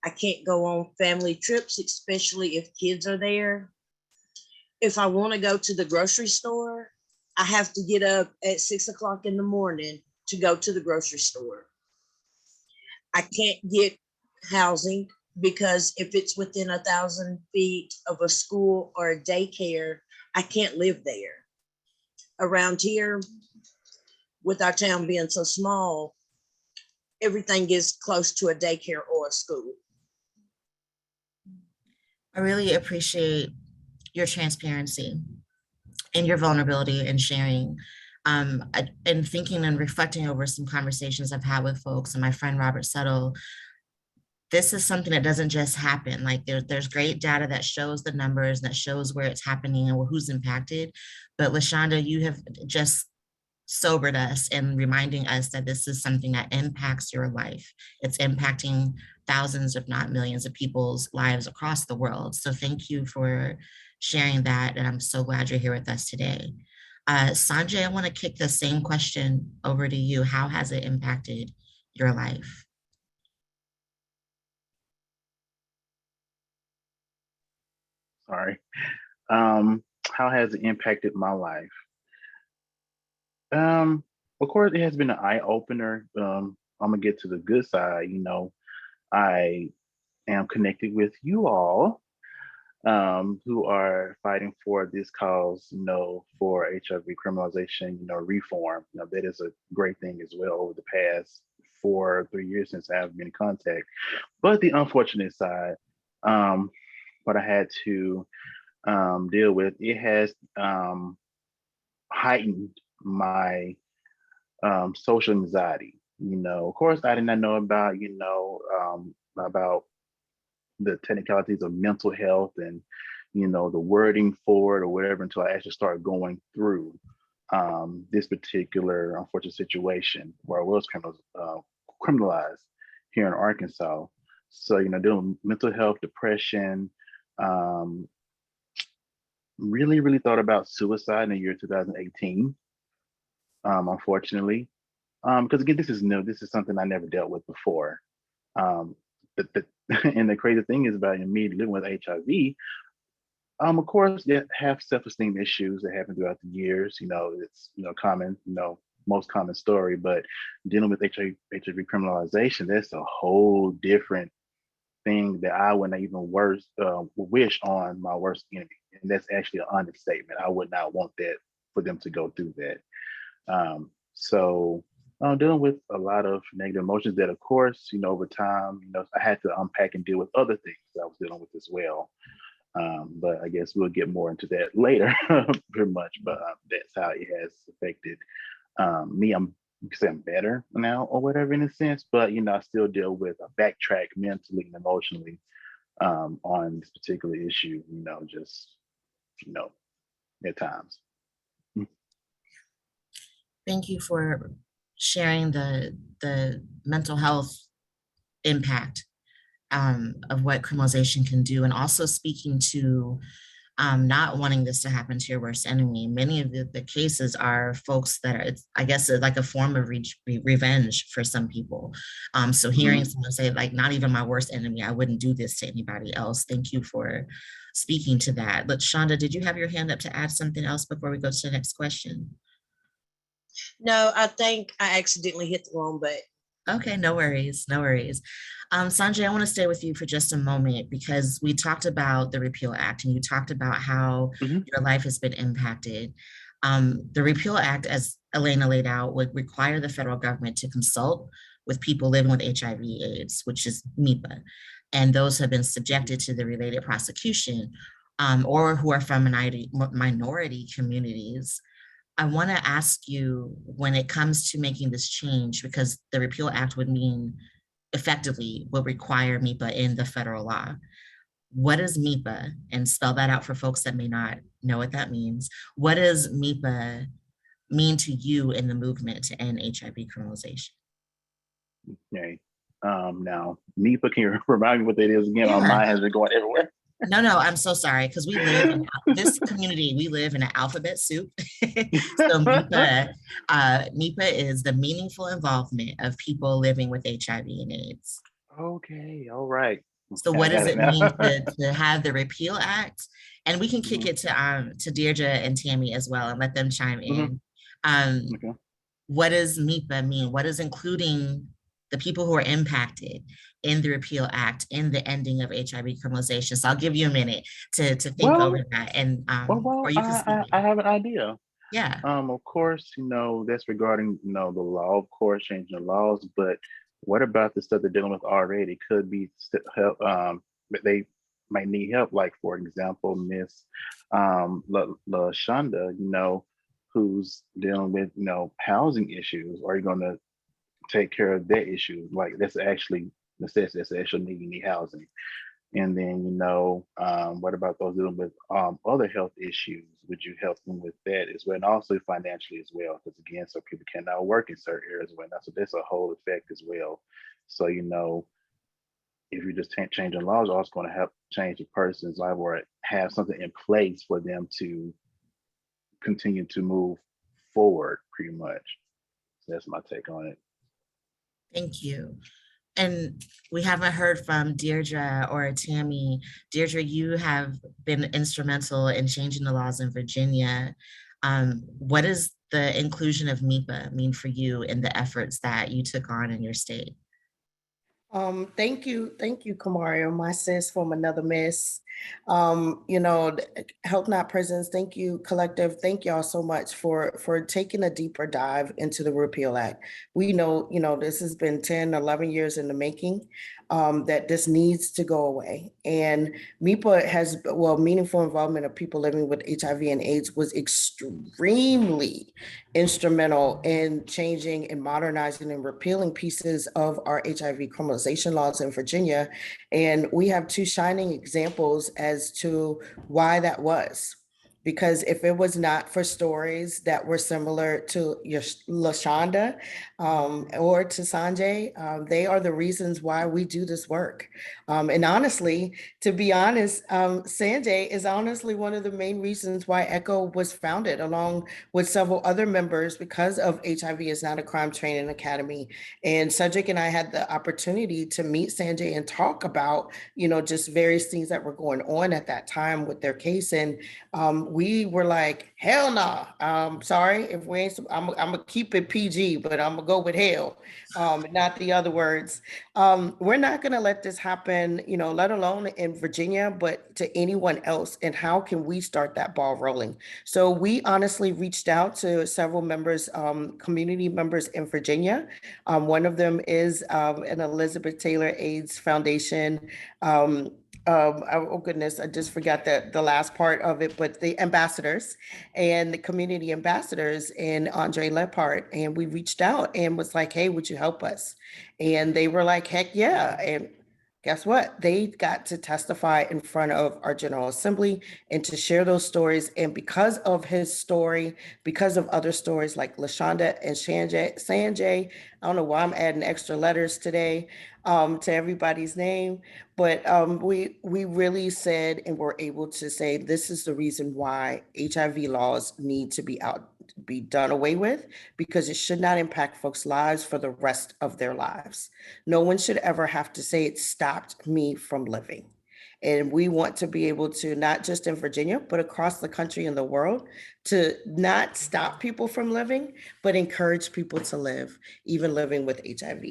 I can't go on family trips, especially if kids are there. If I want to go to the grocery store, I have to get up at 6 o'clock in the morning to go to the grocery store. I can't get housing because if it's within 1,000 feet of a school or a daycare, I can't live there. Around here, with our town being so small, everything is close to a daycare or a school. I really appreciate your transparency and your vulnerability and sharing. And thinking and reflecting over some conversations I've had with folks and my friend Robert Settle, this is something that doesn't just happen. Like there's great data that shows the numbers, that shows where it's happening and who's impacted. But Lashonda, you have just sobered us and reminding us that this is something that impacts your life. It's impacting thousands, if not millions of people's lives across the world. So thank you for sharing that. And I'm so glad you're here with us today. Sanjay, I want to kick the same question over to you. How has it impacted your life? Sorry. How has it impacted my life? Of course, it has been an eye opener. I'm gonna get to the good side. You know, I am connected with you all who are fighting for this cause, you know, for HIV criminalization, you know, reform. You know, that is a great thing as well over the past 4 or 3 years since I've been in contact. But the unfortunate side, what I had to deal with, it has heightened my social anxiety. You know, of course, I did not know about, you know, about the technicalities of mental health and, you know, the wording for it or whatever until I actually started going through this particular unfortunate situation where I was criminalized here in Arkansas. So, you know, dealing with mental health, depression, really thought about suicide in the year 2018, unfortunately. Because again, this is new. This is something I never dealt with before. And the crazy thing is about me living with HIV, of course, you have self-esteem issues that happen throughout the years. You know, it's, you know, common, you know, most common story, but dealing with HIV criminalization, that's a whole different thing that I wouldn't even wish on my worst enemy. And that's actually an understatement. I would not want that for them to go through that. So dealing with a lot of negative emotions that, of course, you know, over time, you know, I had to unpack and deal with other things that I was dealing with as well. But I guess we'll get more into that later, pretty much. But that's how it has affected me. You can say I'm better now or whatever in a sense, but, you know, I still deal with a backtrack mentally and emotionally on this particular issue, you know, just, you know, at times. Thank you for sharing the mental health impact of what criminalization can do, and also speaking to not wanting this to happen to your worst enemy. Many of the cases are folks that are, it's, I guess, it's like a form of revenge for some people. So hearing someone say, like, not even my worst enemy, I wouldn't do this to anybody else. Thank you for speaking to that. But Shonda, did you have your hand up to add something else before we go to the next question? No, I think I accidentally hit the wrong button. Okay, no worries, no worries. Sanjay, I want to stay with you for just a moment because we talked about the REPEAL Act and you talked about how your life has been impacted. The REPEAL Act, as Elena laid out, would require the federal government to consult with people living with HIV/AIDS, which is MIPA, and those who have been subjected to the related prosecution or who are from minority communities. I want to ask you, when it comes to making this change, because the REPEAL Act would mean effectively will require MIPA in the federal law. What is MIPA? And spell that out for folks that may not know what that means. What does MIPA mean to you in the movement to end HIV criminalization? Okay. Now, MIPA, can you remind me what that is again? Yeah. My mind has been going everywhere. No, I'm so sorry, because we live in this community, we live in an alphabet soup. So MIPA is the meaningful involvement of people living with HIV and AIDS. Okay, all right. So what does it mean to have the REPEAL Act? And we can kick it to Deirdre and Tammy as well and let them chime in. What does MIPA mean? What is including the people who are impacted in the REPEAL Act, in the ending of HIV criminalization? So I'll give you a minute to think over that. And or you can speak. I have an idea. Yeah. Of course, that's regarding, the law, of course, changing the laws, but what about the stuff they're dealing with already? Could be help, but they might need help. Like, for example, Miss Lashonda, who's dealing with, housing issues. Are you going to take care of that issue? Like, that's actually necessity, that's actually needing housing. And then, what about those dealing with other health issues? Would you help them with that as well? And also financially as well, because again, some people cannot work in certain areas as well. So that's a whole effect as well. So, if you're just changing laws, you're also going to help change the person's life or have something in place for them to continue to move forward, pretty much. So that's my take on it. Thank you. And we haven't heard from Deirdre or Tammy. Deirdre, you have been instrumental in changing the laws in Virginia. What does the inclusion of MIPA mean for you in the efforts that you took on in your state? Thank you, Kamaria, my sis from another miss. Health Not Prisons, thank you, collective. Thank y'all so much for taking a deeper dive into the REPEAL Act. We know, this has been 10, 11 years in the making, that this needs to go away. And MIPA has, meaningful involvement of people living with HIV and AIDS was extremely instrumental in changing and modernizing and repealing pieces of our HIV criminalization laws in Virginia. And we have two shining examples as to why that was. Because if it was not for stories that were similar to your Lashonda or to Sanjay, they are the reasons why we do this work. And honestly, to be honest, Sanjay is honestly one of the main reasons why ECHO was founded, along with several other members, because of HIV is Not a Crime Training Academy. And Cedric and I had the opportunity to meet Sanjay and talk about, just various things that were going on at that time with their case. And we were like, hell nah. Sorry if we ain't. I'm gonna keep it PG, but I'm gonna go with hell, not the other words. We're not gonna let this happen, let alone in Virginia, but to anyone else. And how can we start that ball rolling? So we honestly reached out to several members, community members in Virginia. One of them is an Elizabeth Taylor AIDS Foundation. Oh goodness, I just forgot the last part of it, but the ambassadors and the community ambassadors and Andre Lepart. And we reached out and was like, hey, would you help us? And they were like, heck yeah. And guess what? They got to testify in front of our General Assembly and to share those stories. And because of his story, because of other stories like Lashonda and Sanjay, I don't know why I'm adding extra letters today. to everybody's name, but we really said and were able to say this is the reason why HIV laws need to be done away with, because it should not impact folks' lives for the rest of their lives. No one should ever have to say it stopped me from living. And we want to be able to, not just in Virginia, but across the country and the world, to not stop people from living, but encourage people to live, even living with HIV.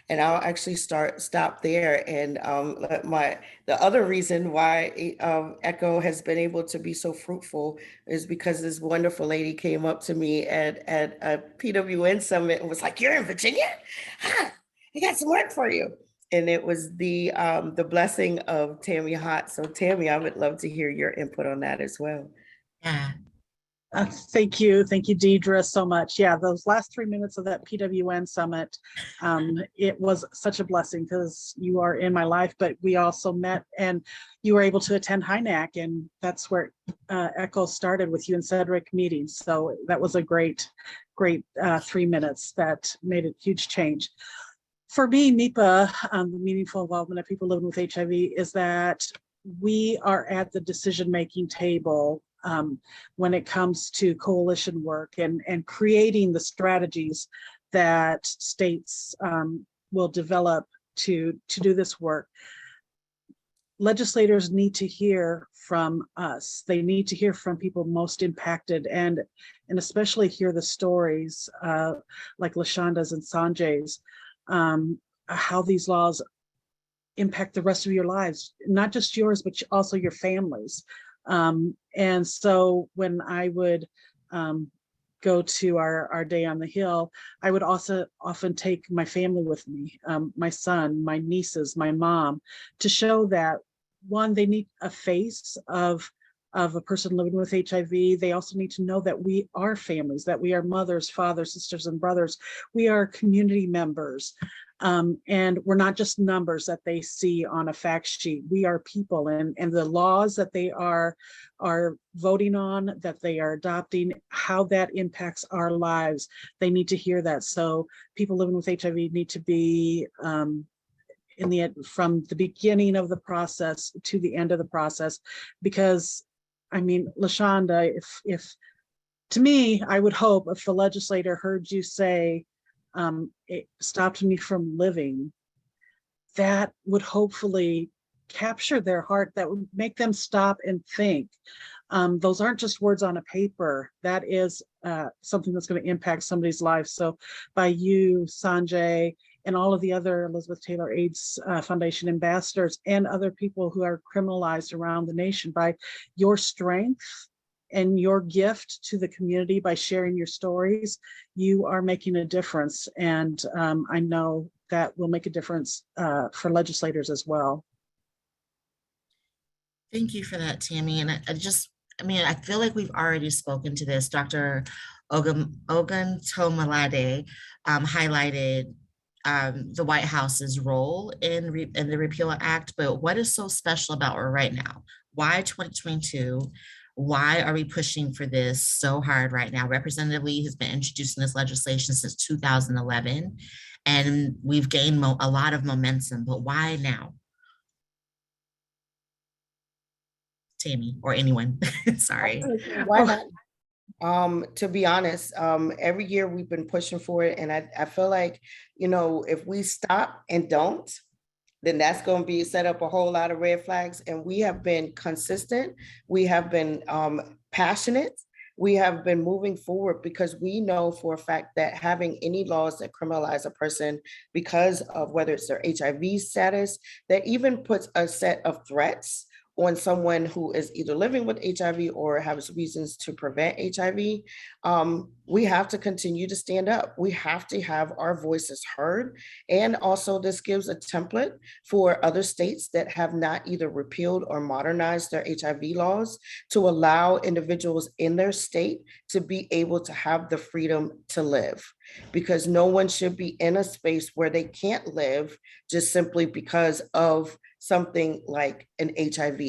And I'll actually stop there. And the other reason why ECHO has been able to be so fruitful is because this wonderful lady came up to me at a PWN summit and was like, "You're in Virginia? I got some work for you." And it was the blessing of Tammy Hott. So Tammy, I would love to hear your input on that as well. Yeah. Thank you, Deidre, so much. Yeah, those last 3 minutes of that PWN summit, it was such a blessing because you are in my life, but we also met and you were able to attend HINAC, and that's where ECHO started with you and Cedric meeting. So that was a great 3 minutes that made a huge change. For me, MIPA, the meaningful involvement of people living with HIV, is that we are at the decision-making table when it comes to coalition work and creating the strategies that states will develop to do this work. Legislators need to hear from us. They need to hear from people most impacted and especially hear the stories like Lashonda's and Sanjay's, how these laws impact the rest of your lives, not just yours, but also your families. And so when I would go to our day on the Hill, I would also often take my family with me, my son, my nieces, my mom, to show that, one, they need a face of a person living with HIV. They also need to know that we are families, that we are mothers, fathers, sisters, and brothers. We are community members. And we're not just numbers that they see on a fact sheet. We are people, and the laws that they are voting on, that they are adopting, how that impacts our lives. They need to hear that. So people living with HIV need to be from the beginning of the process to the end of the process, because I mean, Lashonda, if to me, I would hope if the legislator heard you say, it stopped me from living, that would hopefully capture their heart, that would make them stop and think. Those aren't just words on a paper. That is something that's going to impact somebody's life. So by you, Sanjay, and all of the other Elizabeth Taylor AIDS Foundation ambassadors and other people who are criminalized around the nation, by your strength and your gift to the community by sharing your stories, you are making a difference. And I know that will make a difference for legislators as well. Thank you for that, Tammy. And I feel like we've already spoken to this. Dr. Oguntomilade highlighted the White House's role in the REPEAL Act, but what is so special about it right now? Why 2022? Why are we pushing for this so hard right now? Representative Lee has been introducing this legislation since 2011, and we've gained a lot of momentum, but why now? Tammy, or anyone, sorry. Why not? To be honest, every year we've been pushing for it, and I feel like, if we stop and don't, then that's going to be set up a whole lot of red flags. And we have been consistent. We have been passionate. We have been moving forward because we know for a fact that having any laws that criminalize a person because of whether it's their HIV status, that even puts a set of threats on someone who is either living with HIV or has reasons to prevent HIV, we have to continue to stand up. We have to have our voices heard. And also this gives a template for other states that have not either repealed or modernized their HIV laws to allow individuals in their state to be able to have the freedom to live. because no one should be in a space where they can't live just simply because of something like an HIV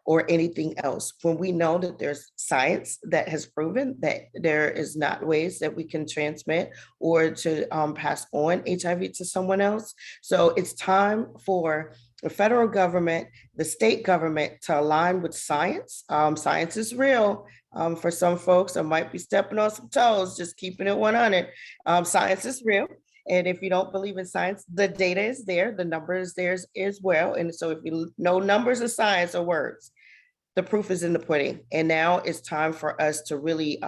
or anything else. When we know that there's science that has proven that there is not ways that we can transmit or to pass on HIV to someone else. So it's time for the federal government, the state government to align with science. Science is real. For some folks, I might be stepping on some toes, just keeping it 100. Science is real. And if you don't believe in science, the data is there, the numbers is there as well. And so if you know numbers of science or words, the proof is in the pudding. And now it's time for us to really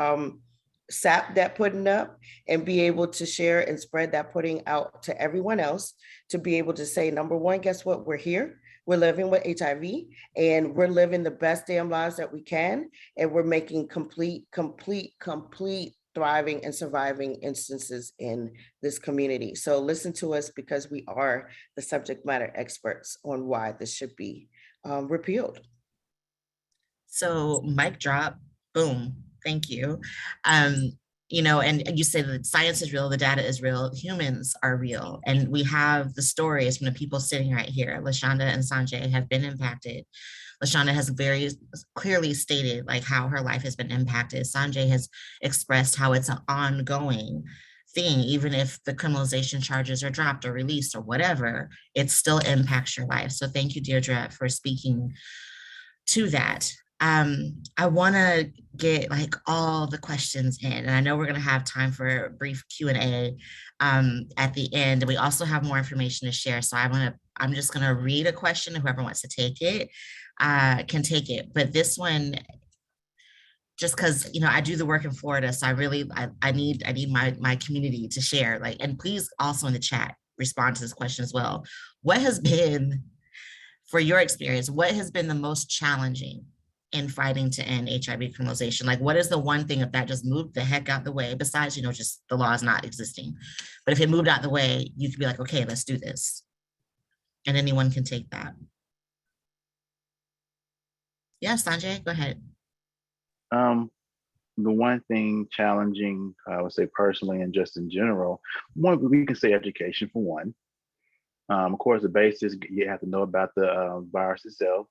sap that pudding up and be able to share and spread that pudding out to everyone else, to be able to say, number one, guess what? We're here. We're living with HIV and we're living the best damn lives that we can. And we're making complete thriving and surviving instances in this community. So listen to us, because we are the subject matter experts on why this should be repealed. So mic drop, boom, thank you. You know, and you say that science is real, the data is real, humans are real. And we have the stories from the people sitting right here. Lashonda and Sanjay have been impacted. Lashonda has very clearly stated like how her life has been impacted. Sanjay has expressed how it's an ongoing thing. Even if the criminalization charges are dropped or released or whatever, it still impacts your life. So thank you, Deirdre, for speaking to that. I want to get like all the questions in, and I know we're going to have time for a brief Q&A at the end. And we also have more information to share. So I'm just going to read a question. Whoever wants to take it can take it. But this one, just because, you know, I do the work in Florida, so I need my community to share. Like, and please also in the chat respond to this question as well. What has been, for your experience, what has been the most challenging in fighting to end HIV criminalization? Like, what is the one thing, if that just moved the heck out the way, besides, you know, just the laws not existing, but if it moved out the way, you could be like, okay, let's do this. And anyone can take that. Yeah, Sanjay, go ahead. The one thing challenging, I would say personally and just in general, one, we can say education for one. Of course, the basis, you have to know about the virus itself.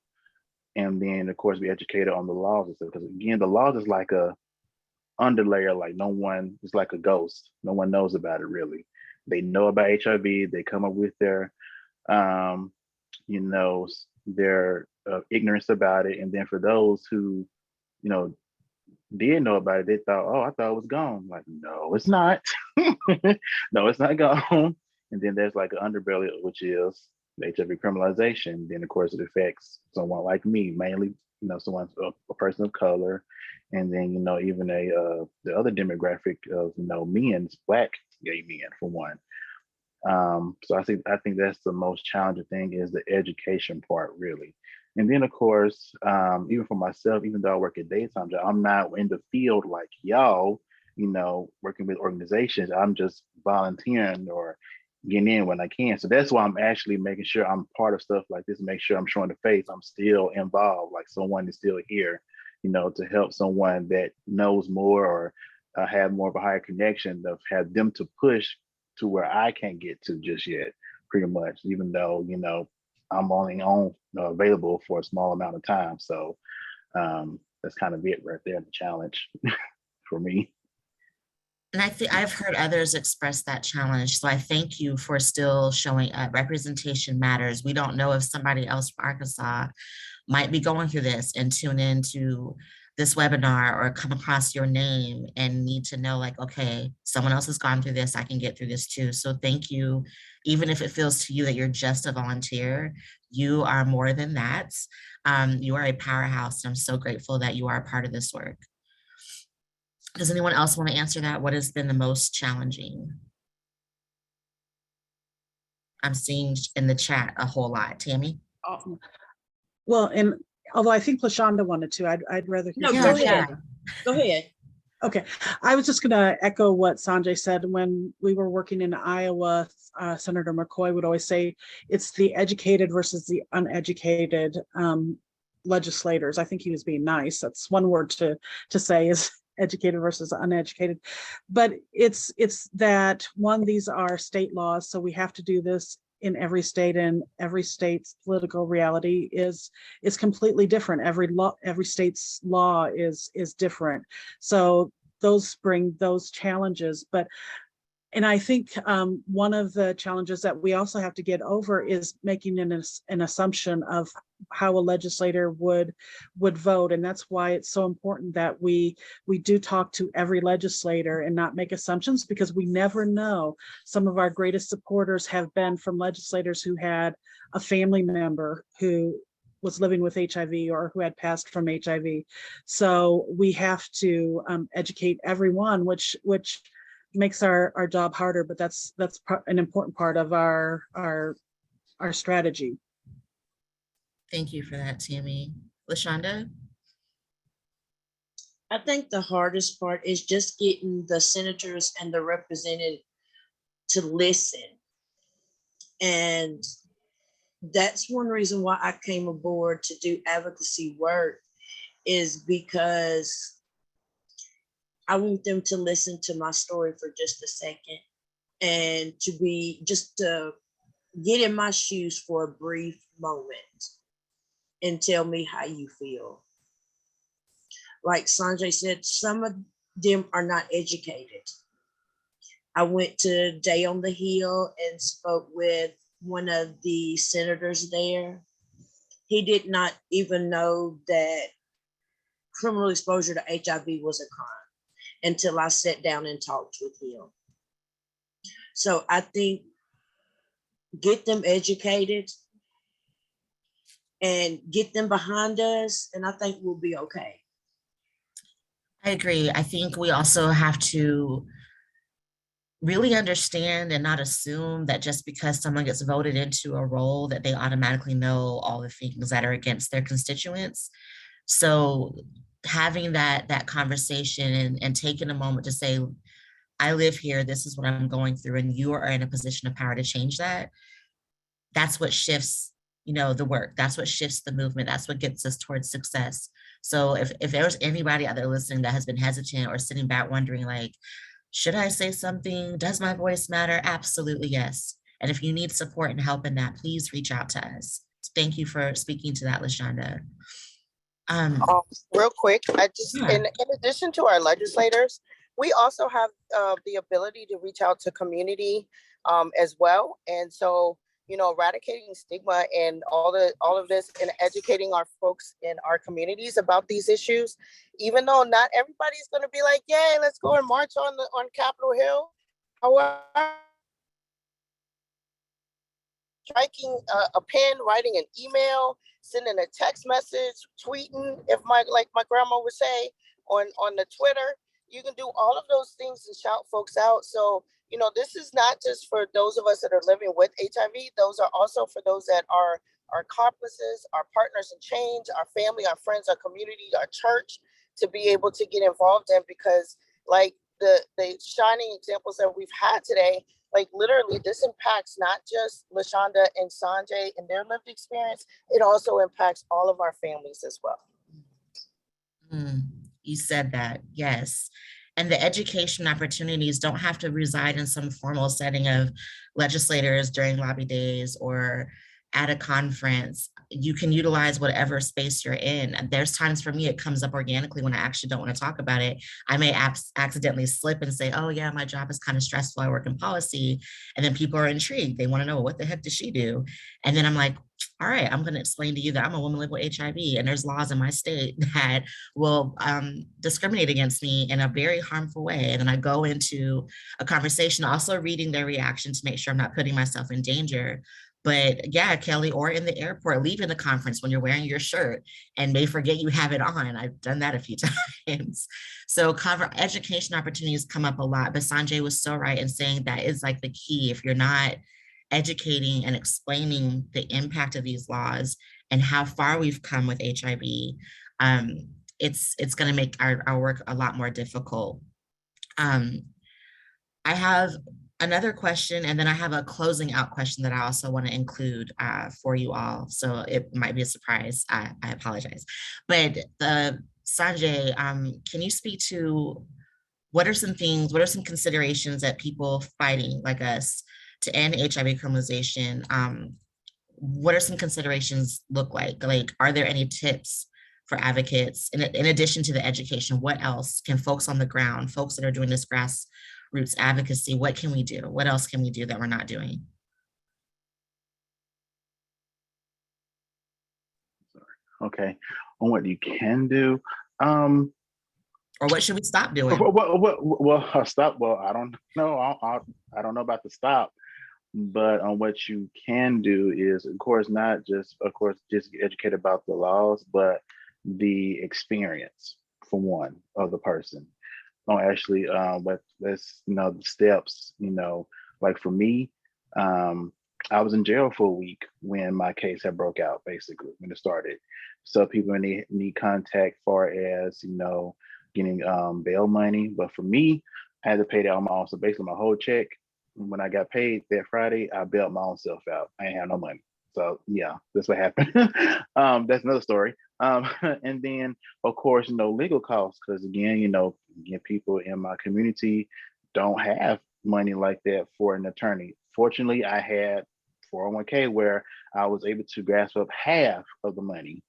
And then, of course, be educated on the laws and stuff. Because again, the laws is like a underlayer, like no one, it's like a ghost. No one knows about it really. They know about HIV. They come up with their, you know, their ignorance about it. And then for those who, you know, did know about it, they thought, oh, I thought it was gone. Like, no, it's not. No, it's not gone. And then there's like an underbelly, which is HIV criminalization. Then of course it affects someone like me, mainly, you know, someone, a person of color, and then, you know, even the other demographic of, you know, men, Black gay men for one. So I think that's the most challenging thing, is the education part really. And then of course, even for myself, even though I work a daytime job, I'm not in the field like y'all, you know, working with organizations. I'm just volunteering or getting in when I can. So that's why I'm actually making sure I'm part of stuff like this, make sure I'm showing the face, I'm still involved, like someone is still here, you know, to help someone that knows more or have more of a higher connection, to have them to push to where I can't get to just yet, pretty much, even though, you know, I'm only available for a small amount of time. So that's kind of it right there, the challenge for me. And I think I've heard others express that challenge. So I thank you for still showing up. Representation matters. We don't know if somebody else from Arkansas might be going through this and tune into this webinar or come across your name and need to know like, okay, someone else has gone through this, I can get through this too. So thank you. Even if it feels to you that you're just a volunteer, you are more than that. You are a powerhouse, and I'm so grateful that you are a part of this work. Does anyone else want to answer that? What has been the most challenging? I'm seeing in the chat a whole lot. Tammy? Well, and although I think Lashonda wanted to, I'd rather hear. No, go ahead. Go ahead. Okay, I was just going to echo what Sanjay said. When we were working in Iowa, Senator McCoy would always say it's the educated versus the uneducated legislators. I think he was being nice. That's one word to say, is educated versus uneducated. But it's that, one, these are state laws, so we have to do this in every state, and every state's political reality is completely different. Every state's law is different. So those bring those challenges. And I think one of the challenges that we also have to get over is making an assumption of how a legislator would vote. And that's why it's so important that we do talk to every legislator and not make assumptions, because we never know. Some of our greatest supporters have been from legislators who had a family member who was living with HIV or who had passed from HIV. So we have to educate everyone, which makes our job harder, but that's an important part of our strategy. Thank you for that, Tammy. Lashonda? I think the hardest part is just getting the senators and the representatives to listen. And that's one reason why I came aboard to do advocacy work, is because I want them to listen to my story for just a second, and to get in my shoes for a brief moment and tell me how you feel. Like Sanjay said, some of them are not educated. I went to Day on the Hill and spoke with one of the senators there. He did not even know that criminal exposure to HIV was a crime until I sat down and talked with him. So I think get them educated and get them behind us, and I think we'll be okay. I agree. I think we also have to really understand and not assume that just because someone gets voted into a role that they automatically know all the things that are against their constituents. So having that conversation and taking a moment to say, I live here, this is what I'm going through, and you are in a position of power to change that. That's what shifts, the work. That's what shifts the movement. That's what gets us towards success. So if there's anybody out there listening that has been hesitant or sitting back wondering, like, should I say something? Does my voice matter? Absolutely, yes. And if you need support and help in that, please reach out to us. Thank you for speaking to that, Lashonda. Real quick, Yeah. in addition to our legislators, we also have the ability to reach out to community as well. And so, eradicating stigma and all of this, and educating our folks in our communities about these issues, even though not everybody's going to be like, yay, let's go and march on Capitol Hill. However, striking a pen, writing an email, sending a text message, tweeting, if my grandma would say, on the Twitter, you can do all of those things and shout folks out. So, this is not just for those of us that are living with HIV. Those are also for those that are our accomplices, our partners in change, our family, our friends, our community, our church, to be able to get involved in, because like the shining examples that we've had today, like literally this impacts not just Lashonda and Sanjay and their lived experience, it also impacts all of our families as well. You said that, yes. And the education opportunities don't have to reside in some formal setting of legislators during lobby days or at a conference. You can utilize whatever space you're in. And there's times for me, it comes up organically when I actually don't want to talk about it. I may accidentally slip and say, oh yeah, my job is kind of stressful, I work in policy. And then people are intrigued. They want to know, what the heck does she do? And then I'm like, all right, I'm going to explain to you that I'm a woman living with HIV, and there's laws in my state that will discriminate against me in a very harmful way. And then I go into a conversation, also reading their reaction to make sure I'm not putting myself in danger. But yeah, Kelly, or in the airport, leaving the conference when you're wearing your shirt and may forget you have it on. I've done that a few times. So education opportunities come up a lot, but Sanjay was so right in saying that is like the key. If you're not educating and explaining the impact of these laws and how far we've come with HIV, it's going to make our work a lot more difficult. I have another question, and then I have a closing out question that I also want to include for you all. So it might be a surprise. I apologize. But Sanjay, can you speak to what are some things, what are some considerations that people fighting like us to end HIV criminalization, what are some considerations look like? Like, are there any tips for advocates in addition to the education? What else can folks on the ground, folks that are doing this grassroots advocacy, what can we do? What else can we do that we're not doing? Okay, on what you can do. Or what should we stop doing? Well, stop. Well, I don't know. I don't know about the stop, but on what you can do is, of course, not just, of course, just get educated about the laws, but the experience, for one, of the person. No, actually, but let's, the steps, like for me, I was in jail for a week when my case had broke out, basically, when it started. So people need contact far as, getting bail money. But for me, I had to pay that on my own. So basically my whole check, when I got paid that Friday, I bailed my own self out. I ain't have no money. So yeah, that's what happened. That's another story. And then of course, legal costs, because again, people in my community don't have money like that for an attorney. Fortunately, I had 401k where I was able to grasp up half of the money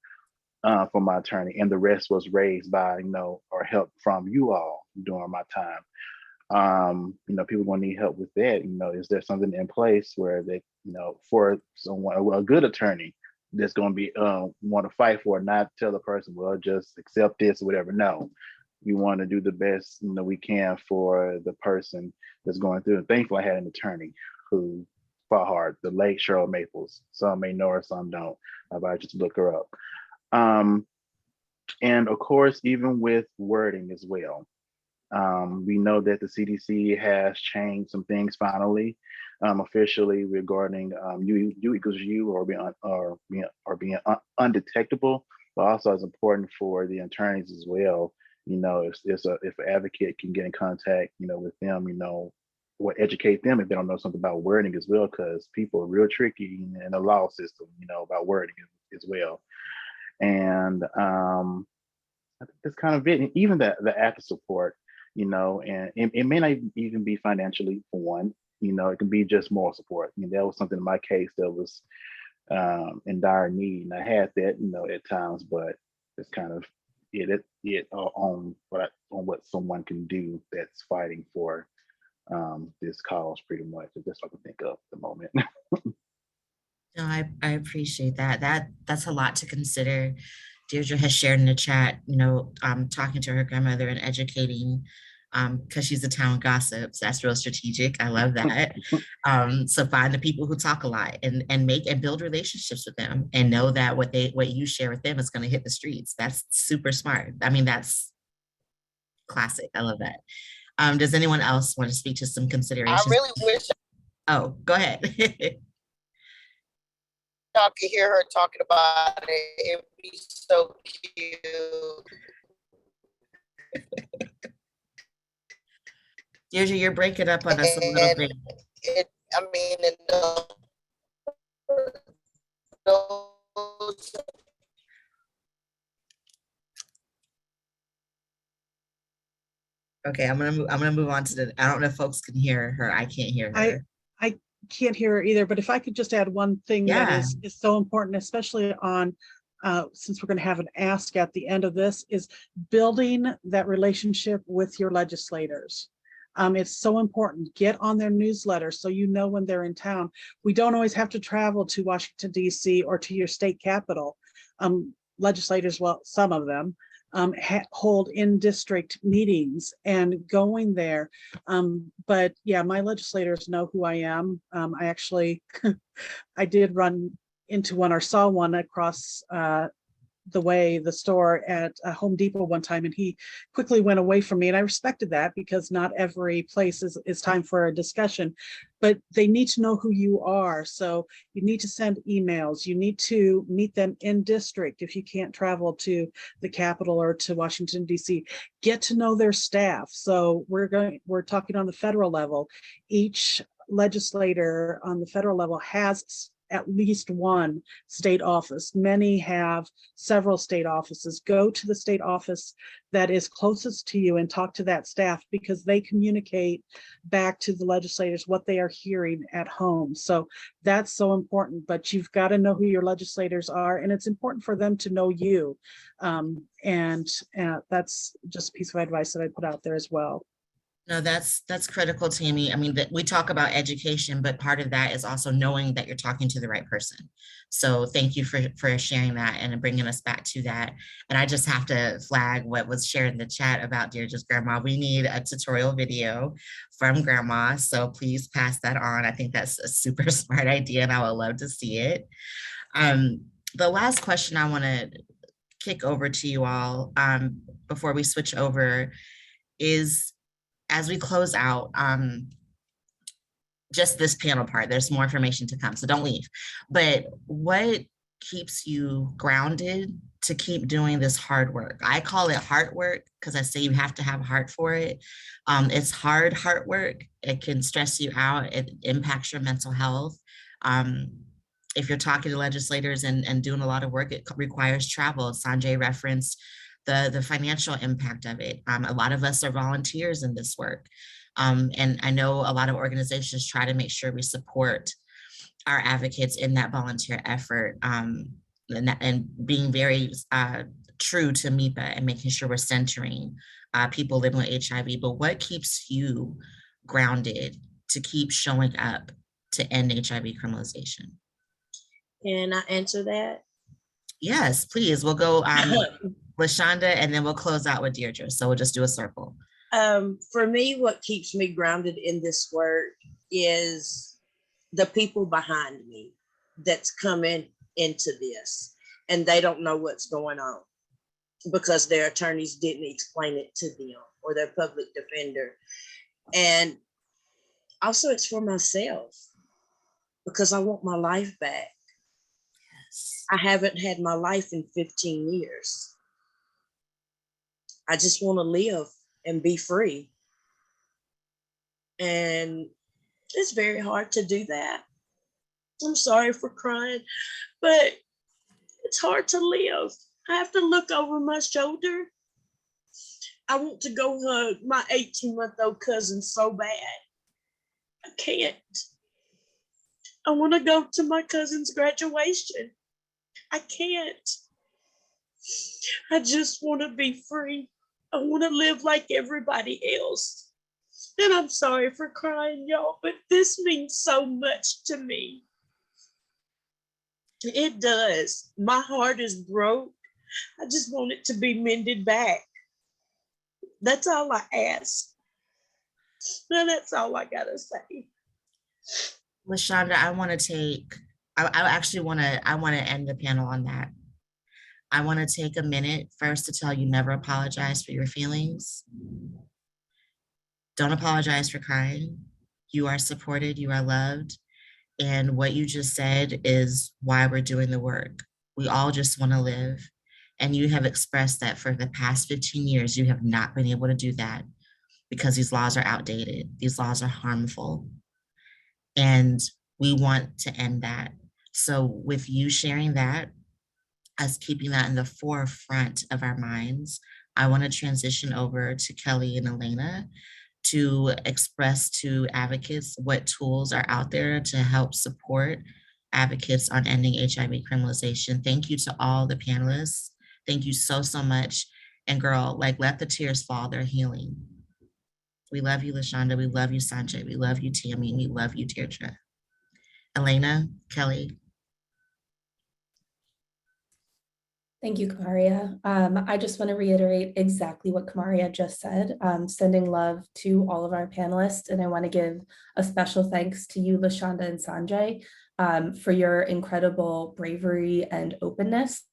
for my attorney, and the rest was raised by, or help from you all during my time. People gonna need help with that. Is there something in place where they, for someone, a good attorney that's gonna be want to fight for, not tell the person, well, just accept this or whatever. No, you want to do the best we can for the person that's going through. And thankfully, I had an attorney who fought hard. The late Cheryl Maples. Some may know her, some don't. I just look her up. And of course, even with wording as well. We know that the CDC has changed some things finally, officially regarding U equals U, or being undetectable, but also it's important for the attorneys as well. If an advocate can get in contact, with them, or educate them if they don't know something about wording as well, because people are real tricky in the law system, about wording as well. And I think that's kind of it. And even the after support, and it may not even be financially, for one. It can be just moral support. That was something in my case that was in dire need, and I had that, at times. But it's kind of it on what someone can do that's fighting for this cause, pretty much. That's what I can think of at the moment. No, I appreciate that. That's a lot to consider. Deirdre has shared in the chat, talking to her grandmother and educating, because she's a town gossip. So that's real strategic. I love that. So find the people who talk a lot and make and build relationships with them, and know that what you share with them is going to hit the streets. That's super smart. I mean, that's classic. I love that. Does anyone else want to speak to some considerations? I really wish Oh, go ahead. y'all could hear her talking about it. It would be so cute. Deirdre, you're breaking up on us a little bit. Okay, I'm gonna move on to I don't know if folks can hear her. I can't hear her. I can't hear her either, but if I could just add one thing that is so important, especially on since we're going to have an ask at the end of this, is building that relationship with your legislators. It's so important. Get on their newsletter so you know when they're in town. We don't always have to travel to Washington, D.C. or to your state capital. Legislators, well, some of them, hold in-district meetings, and going there. But yeah, my legislators know who I am. I actually, I did run into one or saw one across the store at Home Depot one time, and he quickly went away from me, and I respected that, because not every place is time for a discussion, but they need to know who you are. So you need to send emails, you need to meet them in district if you can't travel to the Capitol or to Washington, D.C. Get to know their staff. So we're talking on the federal level. Each legislator on the federal level has at least one state office. Many have several state offices. Go to the state office that is closest to you and talk to that staff, because they communicate back to the legislators what they are hearing at home. So that's so important, but you've got to know who your legislators are, and it's important for them to know you. And that's just a piece of advice that I put out there as well. No, that's critical, Tammy. I mean, that we talk about education, but part of that is also knowing that you're talking to the right person. So thank you for sharing that and bringing us back to that. And I just have to flag what was shared in the chat about Deirdre's grandma. We need a tutorial video from grandma. So please pass that on. I think that's a super smart idea and I would love to see it. The last question I want to kick over to you all before we switch over is, as we close out, just this panel part, there's more information to come, so don't leave. But what keeps you grounded to keep doing this hard work? I call it heart work because I say you have to have heart for it. It's hard heart work. It can stress you out. It impacts your mental health. If you're talking to legislators and doing a lot of work, it requires travel. Sanjay referenced the financial impact of it. A lot of us are volunteers in this work. And I know a lot of organizations try to make sure we support our advocates in that volunteer effort, and being very true to MIPA and making sure we're centering people living with HIV. But what keeps you grounded to keep showing up to end HIV criminalization? Can I answer that? Yes, please. We'll go Lashonda, and then we'll close out with Deirdre. So we'll just do a circle. For me, what keeps me grounded in this work is the people behind me that's coming into this, and they don't know what's going on because their attorneys didn't explain it to them, or their public defender. And also it's for myself, because I want my life back. Yes. I haven't had my life in 15 years. I just want to live and be free. And it's very hard to do that. I'm sorry for crying, but it's hard to live. I have to look over my shoulder. I want to go hug my 18-month-old cousin so bad. I can't. I want to go to my cousin's graduation. I can't. I just want to be free. I want to live like everybody else. And I'm sorry for crying, y'all, but this means so much to me. It does. My heart is broke. I just want it to be mended back. That's all I ask. And that's all I gotta say. Lashonda, I want to end the panel on that. I want to take a minute first to tell you, never apologize for your feelings. Don't apologize for crying. You are supported, you are loved. And what you just said is why we're doing the work. We all just want to live. And you have expressed that for the past 15 years, you have not been able to do that because these laws are outdated. These laws are harmful. And we want to end that. So with you sharing that, us keeping that in the forefront of our minds, I want to transition over to Kelly and Elena to express to advocates what tools are out there to help support advocates on ending HIV criminalization. Thank you to all the panelists. Thank you so, so much. And girl, like, let the tears fall, they're healing. We love you, Lashonda. We love you, Sanjay. We love you, Tammy. We love you, Deirdre. Elena, Kelly. Thank you, Kamaria. I just want to reiterate exactly what Kamaria just said, sending love to all of our panelists. And I want to give a special thanks to you, Lashonda and Sanjay, for your incredible bravery and openness.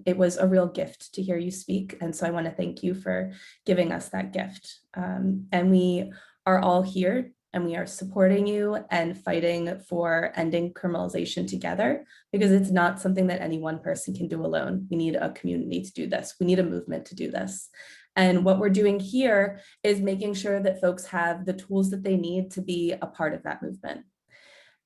It was a real gift to hear you speak. And so I want to thank you for giving us that gift. And we are all here and we are supporting you and fighting for ending criminalization together, because it's not something that any one person can do alone. We need a community to do this. We need a movement to do this. And what we're doing here is making sure that folks have the tools that they need to be a part of that movement.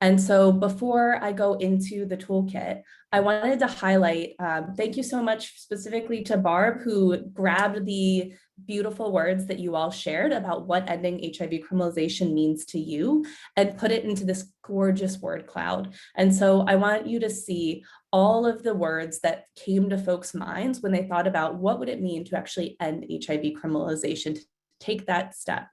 And so before I go into the toolkit, I wanted to highlight, thank you so much specifically to Barb, who grabbed the beautiful words that you all shared about what ending HIV criminalization means to you and put it into this gorgeous word cloud. And so I want you to see all of the words that came to folks' minds when they thought about what would it mean to actually end HIV criminalization, to take that step.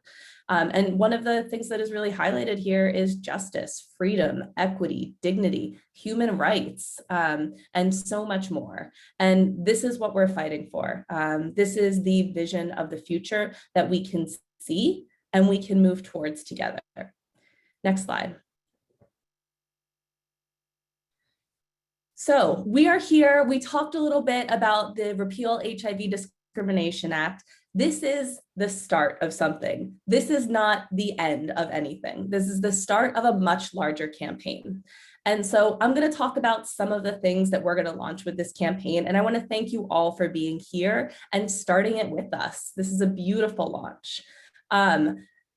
And one of the things that is really highlighted here is justice, freedom, equity, dignity, human rights, and so much more. And this is what we're fighting for. This is the vision of the future that we can see and we can move towards together. Next slide. So we are here. We talked a little bit about the REPEAL HIV Discrimination Act. This is the start of something. This is not the end of anything. This is the start of a much larger campaign. And so I'm going to talk about some of the things that we're going to launch with this campaign. And I want to thank you all for being here and starting it with us. This is a beautiful launch.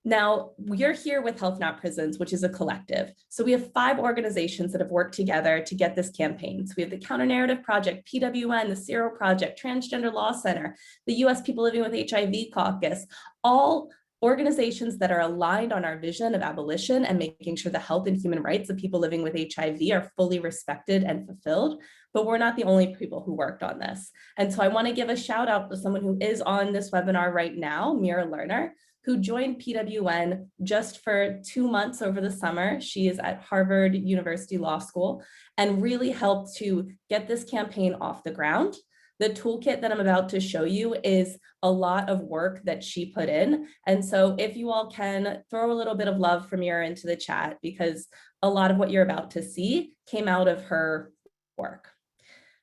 Now, we're here with Health Not Prisons, which is a collective. So we have 5 organizations that have worked together to get this campaign. So we have the Counter Narrative Project, PWN, the Zero Project, Transgender Law Center, the US People Living with HIV Caucus, all organizations that are aligned on our vision of abolition and making sure the health and human rights of people living with HIV are fully respected and fulfilled. But we're not the only people who worked on this. And so I want to give a shout out to someone who is on this webinar right now, Mira Lerner, who joined PWN just for 2 months over the summer. She is at Harvard University Law School and really helped to get this campaign off the ground. The toolkit that I'm about to show you is a lot of work that she put in. And so if you all can throw a little bit of love from Mira into the chat, because a lot of what you're about to see came out of her work.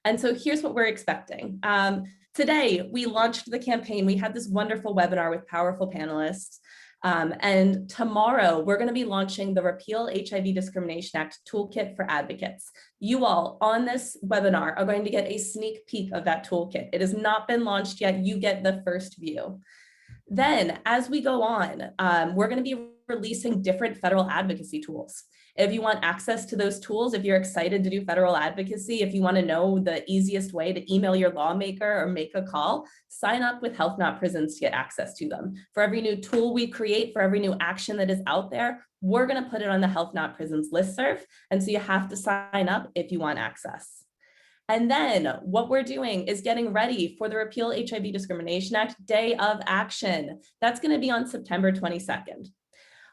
And so here's what we're expecting. Today, we launched the campaign. We had this wonderful webinar with powerful panelists. And tomorrow, we're going to be launching the REPEAL HIV Discrimination Act Toolkit for Advocates. You all on this webinar are going to get a sneak peek of that toolkit. It has not been launched yet. You get the first view. Then, as we go on, we're going to be releasing different federal advocacy tools. If you want access to those tools, if you're excited to do federal advocacy, if you want to know the easiest way to email your lawmaker or make a call, sign up with Health Not Prisons to get access to them. For every new tool we create, for every new action that is out there, we're going to put it on the Health Not Prisons listserv. And so you have to sign up if you want access. And then what we're doing is getting ready for the REPEAL HIV Discrimination Act Day of Action. That's going to be on September 22nd.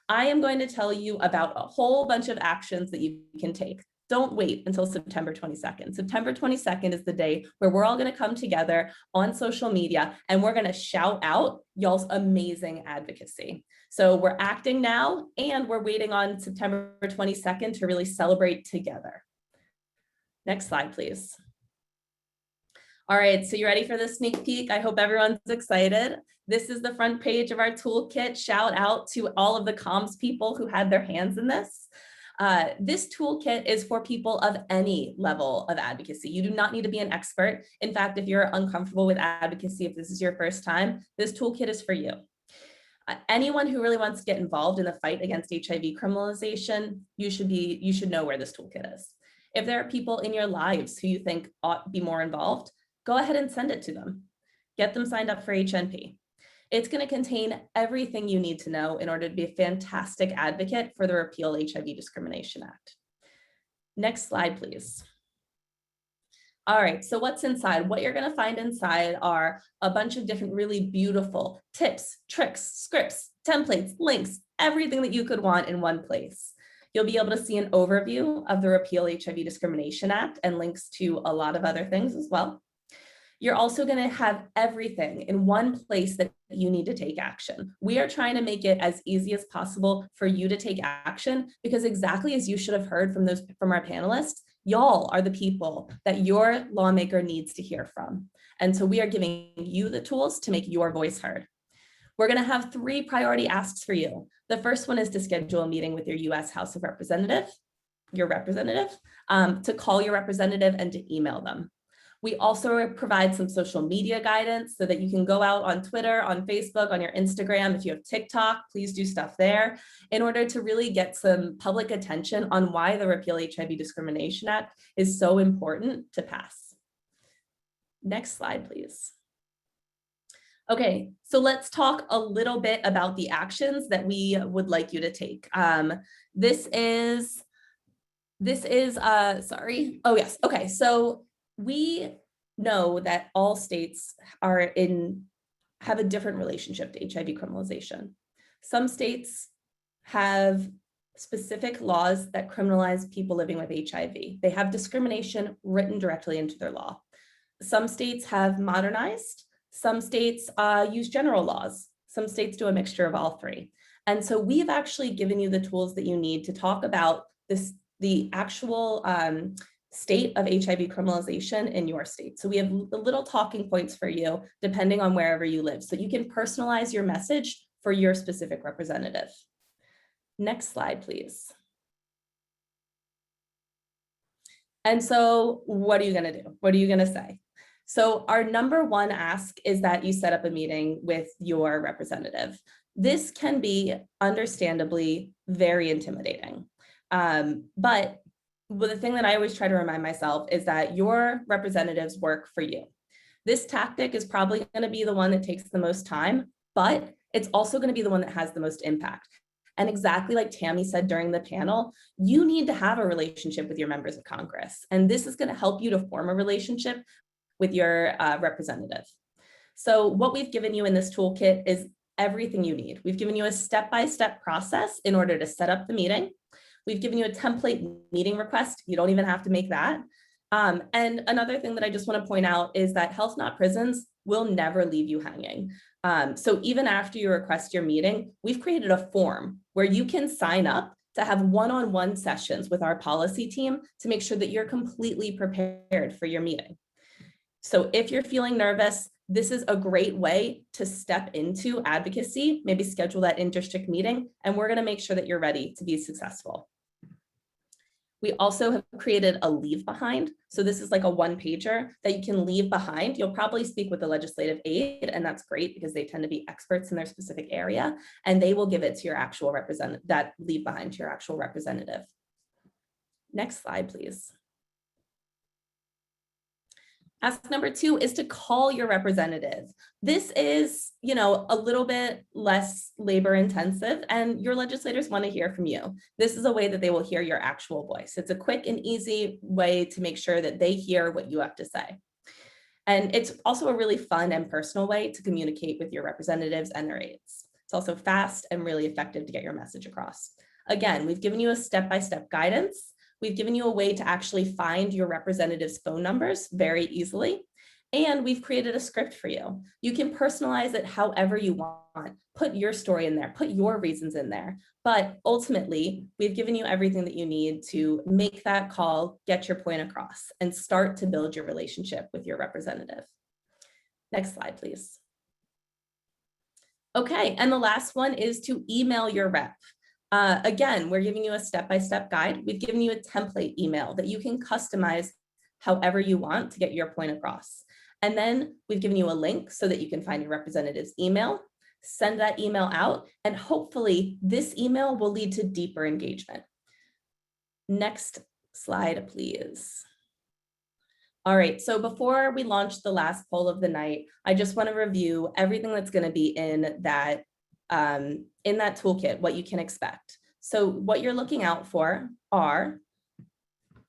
I am going to tell you about a whole bunch of actions that you can take. Don't wait until September 22nd. September 22nd is the day where we're all going to come together on social media and we're going to shout out y'all's amazing advocacy. So we're acting now and we're waiting on September 22nd to really celebrate together. Next slide, please. All right, so you ready for this sneak peek? I hope everyone's excited. This is the front page of our toolkit. Shout out to all of the comms people who had their hands in this. This toolkit is for people of any level of advocacy. You do not need to be an expert. In fact, if you're uncomfortable with advocacy, if this is your first time, this toolkit is for you. Anyone who really wants to get involved in the fight against HIV criminalization, you should know where this toolkit is. If there are people in your lives who you think ought to be more involved, go ahead and send it to them. Get them signed up for HNP. It's going to contain everything you need to know in order to be a fantastic advocate for the REPEAL HIV Discrimination Act. Next slide, please. All right, so what's inside? What you're going to find inside are a bunch of different really beautiful tips, tricks, scripts, templates, links, everything that you could want in one place. You'll be able to see an overview of the REPEAL HIV Discrimination Act and links to a lot of other things as well. You're also going to have everything in one place that you need to take action. We are trying to make it as easy as possible for you to take action because exactly as you should have heard from our panelists, y'all are the people that your lawmaker needs to hear from. And so we are giving you the tools to make your voice heard. We're going to have 3 priority asks for you. The first one is to schedule a meeting with your U.S. House of Representatives, to call your representative and to email them. We also provide some social media guidance so that you can go out on Twitter, on Facebook, on your Instagram. If you have TikTok, please do stuff there in order to really get some public attention on why the REPEAL HIV Discrimination Act is so important to pass. Next slide, please. Okay, so let's talk a little bit about the actions that we would like you to take. Sorry. Oh yes, okay, so we know that all states have a different relationship to HIV criminalization. Some states have specific laws that criminalize people living with HIV. They have discrimination written directly into their law. Some states have modernized, some states use general laws, some states do a mixture of all three. And so we've actually given you the tools that you need to talk about the actual state of HIV criminalization in your state. So we have the little talking points for you, depending on wherever you live. So you can personalize your message for your specific representative. Next slide, please. And so what are you gonna do? What are you gonna say? So our number one ask is that you set up a meeting with your representative. This can be understandably very intimidating. But the thing that I always try to remind myself is that your representatives work for you. This tactic is probably going to be the one that takes the most time, but it's also going to be the one that has the most impact. And exactly like Tammy said during the panel, you need to have a relationship with your members of Congress. And this is going to help you to form a relationship with your representative. So what we've given you in this toolkit is everything you need. We've given you a step-by-step process in order to set up the meeting. We've given you a template meeting request. You don't even have to make that. And another thing that I just want to point out is that Health Not Prisons will never leave you hanging. So even after you request your meeting, we've created a form where you can sign up to have one-on-one sessions with our policy team to make sure that you're completely prepared for your meeting. So if you're feeling nervous, this is a great way to step into advocacy, maybe schedule that in-district meeting, and we're going to make sure that you're ready to be successful. We also have created a leave behind. So this is like a one-pager that you can leave behind. You'll probably speak with the legislative aide, and that's great because they tend to be experts in their specific area, and they will give it to your actual representative, that leave behind to your actual representative. Next slide, please. Ask number two is to call your representative. This is, a little bit less labor intensive, and your legislators want to hear from you. This is a way that they will hear your actual voice. It's a quick and easy way to make sure that they hear what you have to say. And it's also a really fun and personal way to communicate with your representatives and their aides. It's also fast and really effective to get your message across. Again, we've given you a step-by-step guidance. We've given you a way to actually find your representative's phone numbers very easily. And we've created a script for you. You can personalize it however you want. Put your story in there, put your reasons in there. But ultimately, we've given you everything that you need to make that call, get your point across, and start to build your relationship with your representative. Next slide, please. Okay, and the last one is to email your rep. Again, we're giving you a step-by-step guide. We've given you a template email that you can customize however you want to get your point across. And then we've given you a link so that you can find your representative's email, send that email out, and hopefully this email will lead to deeper engagement. Next slide, please. All right, so before we launch the last poll of the night, I just want to review everything that's going to be in that toolkit, what you can expect. So what you're looking out for are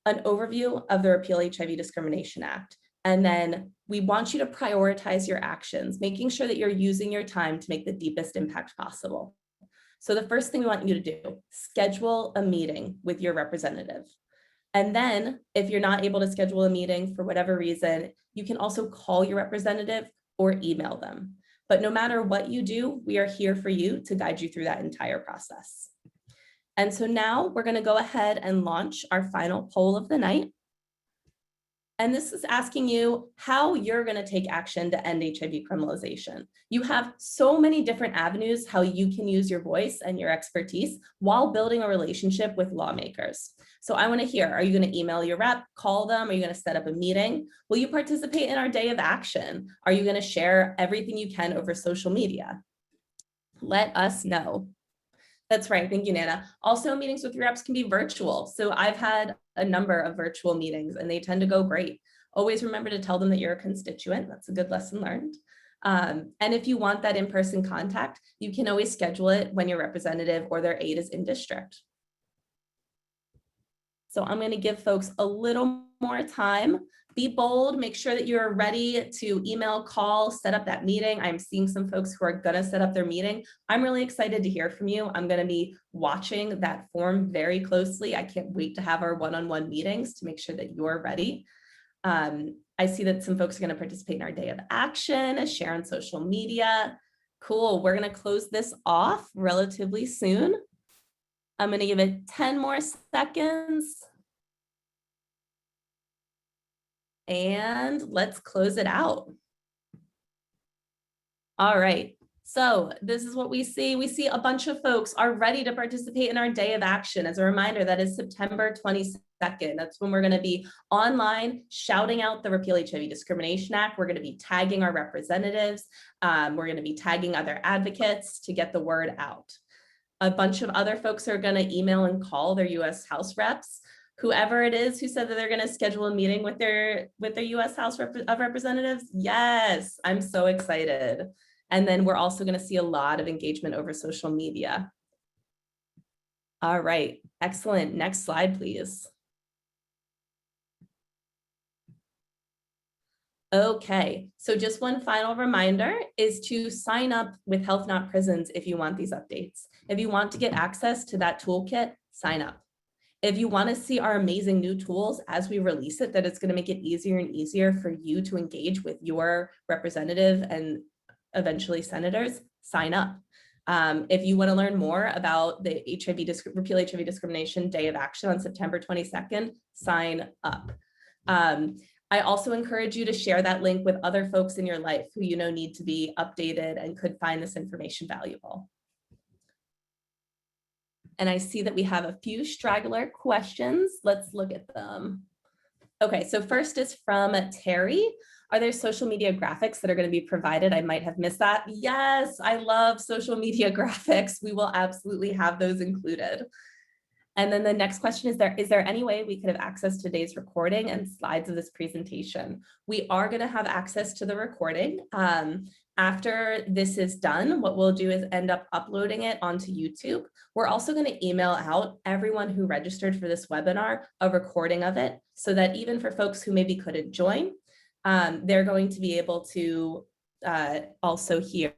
an overview of the REPEAL HIV Discrimination Act. And then we want you to prioritize your actions, making sure that you're using your time to make the deepest impact possible. So the first thing we want you to do, schedule a meeting with your representative. And then if you're not able to schedule a meeting for whatever reason, you can also call your representative or email them. But no matter what you do, we are here for you to guide you through that entire process. And so now we're going to go ahead and launch our final poll of the night. And this is asking you how you're going to take action to end HIV criminalization. You have so many different avenues how you can use your voice and your expertise while building a relationship with lawmakers. So I want to hear, are you going to email your rep, call them? Are you going to set up a meeting? Will you participate in our day of action? Are you going to share everything you can over social media? Let us know. That's right. Thank you, Nana. Also, meetings with reps can be virtual. So I've had a number of virtual meetings and they tend to go great. Always remember to tell them that you're a constituent. That's a good lesson learned. And if you want that in-person contact, you can always schedule it when your representative or their aide is in district. So I'm going to give folks a little more time. Be bold, make sure that you're ready to email, call, set up that meeting. I'm seeing some folks who are going to set up their meeting. I'm really excited to hear from you. I'm going to be watching that form very closely. I can't wait to have our one-on-one meetings to make sure that you're ready. I see that some folks are going to participate in our day of action, share on social media. Cool. We're going to close this off relatively soon. I'm going to give it 10 more seconds. And let's close it out. All right. So this is what we see. We see a bunch of folks are ready to participate in our day of action. As a reminder, that is September 22nd. That's when we're going to be online shouting out the Repeal HIV Discrimination Act. We're going to be tagging our representatives. We're going to be tagging other advocates to get the word out. A bunch of other folks are going to email and call their U.S. House reps. Whoever it is who said that they're going to schedule a meeting with their U.S. House of Representatives. Yes, I'm so excited. And then we're also going to see a lot of engagement over social media. All right, excellent. Next slide, please. Okay, so just one final reminder is to sign up with Health Not Prisons if you want these updates. If you want to get access to that toolkit, sign up. If you want to see our amazing new tools as we release it, that it's going to make it easier and easier for you to engage with your representative and eventually senators, sign up. If you want to learn more about the Repeal HIV Discrimination Day of Action on September 22nd, sign up. I also encourage you to share that link with other folks in your life who you know need to be updated and could find this information valuable. And I see that we have a few straggler questions. Let's look at them. Okay, so first is from Terry. Are there social media graphics that are going to be provided? I might have missed that. Yes, I love social media graphics. We will absolutely have those included. And then the next question is there any way we could have access to today's recording and slides of this presentation? We are going to have access to the recording. After this is done, what we'll do is end up uploading it onto YouTube. We're also going to email out everyone who registered for this webinar a recording of it so that even for folks who maybe couldn't join, they're going to be able to also hear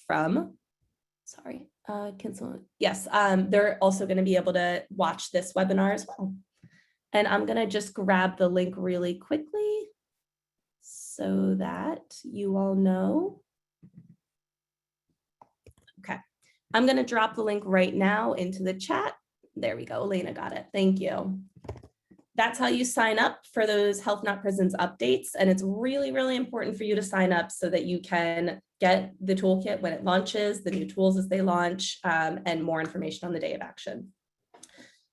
from, sorry, cancel. Yes, they're also going to be able to watch this webinar as well. And I'm going to just grab the link really quickly so that you all know. Okay, I'm going to drop the link right now into the chat. There we go. Elena got it. Thank you. That's how you sign up for those Health Not Prisons updates. And it's really, really important for you to sign up so that you can get the toolkit when it launches, the new tools as they launch, and more information on the day of action.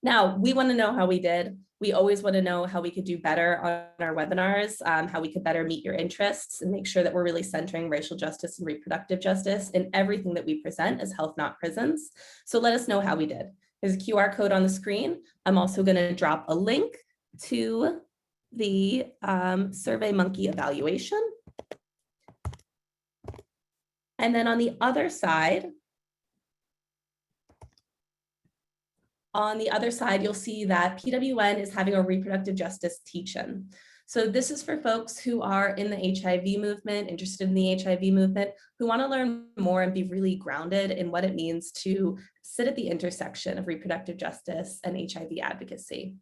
Now, we want to know how we did. We always want to know how we could do better on our webinars, how we could better meet your interests and make sure that we're really centering racial justice and reproductive justice in everything that we present as Health Not Prisons. So let us know how we did. There's a QR code on the screen. I'm also going to drop a link to the SurveyMonkey evaluation. And then on the other side, you'll see that PWN is having a reproductive justice teach-in. So this is for folks who are in the HIV movement, interested in the HIV movement, who want to learn more and be really grounded in what it means to sit at the intersection of reproductive justice and HIV advocacy.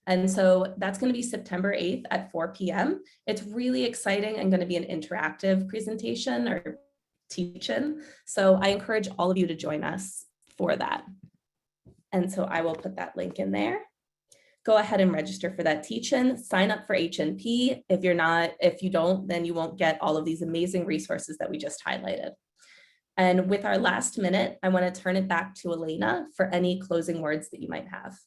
And so that's going to be September 8th at 4 p.m. It's really exciting and going to be an interactive presentation or teach-in. So I encourage all of you to join us for that. And so I will put that link in there. go ahead and register for that teach-in, sign up for HNP. If you don't, then you won't get all of these amazing resources that we just highlighted. And with our last minute, I want to turn it back to Elena for any closing words that you might have.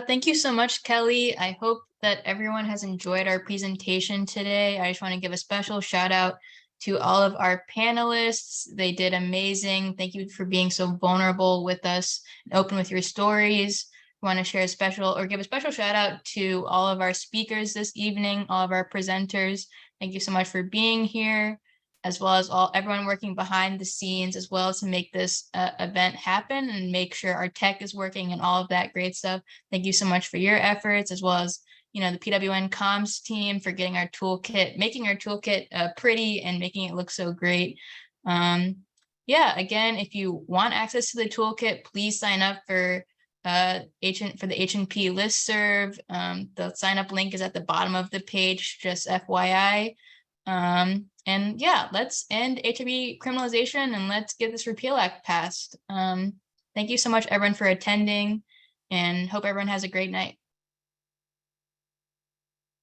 Thank you so much, Kelly. I hope that everyone has enjoyed our presentation today. I just want to give a special shout out to all of our panelists. They did amazing. Thank you for being so vulnerable with us and open with your stories. I want to share give a special shout out to all of our speakers this evening, all of our presenters. Thank you so much for being here, as well as everyone working behind the scenes as well to make this event happen and make sure our tech is working and all of that great stuff. Thank you so much for your efforts, as well as the PWN comms team for getting our toolkit, making our toolkit pretty and making it look so great. Yeah, again, if you want access to the toolkit, please sign up for the HNP listserv. The sign up link is at the bottom of the page, just FYI. And yeah, let's end HIV criminalization and let's get this REPEAL Act passed. Thank you so much, everyone, for attending, and hope everyone has a great night.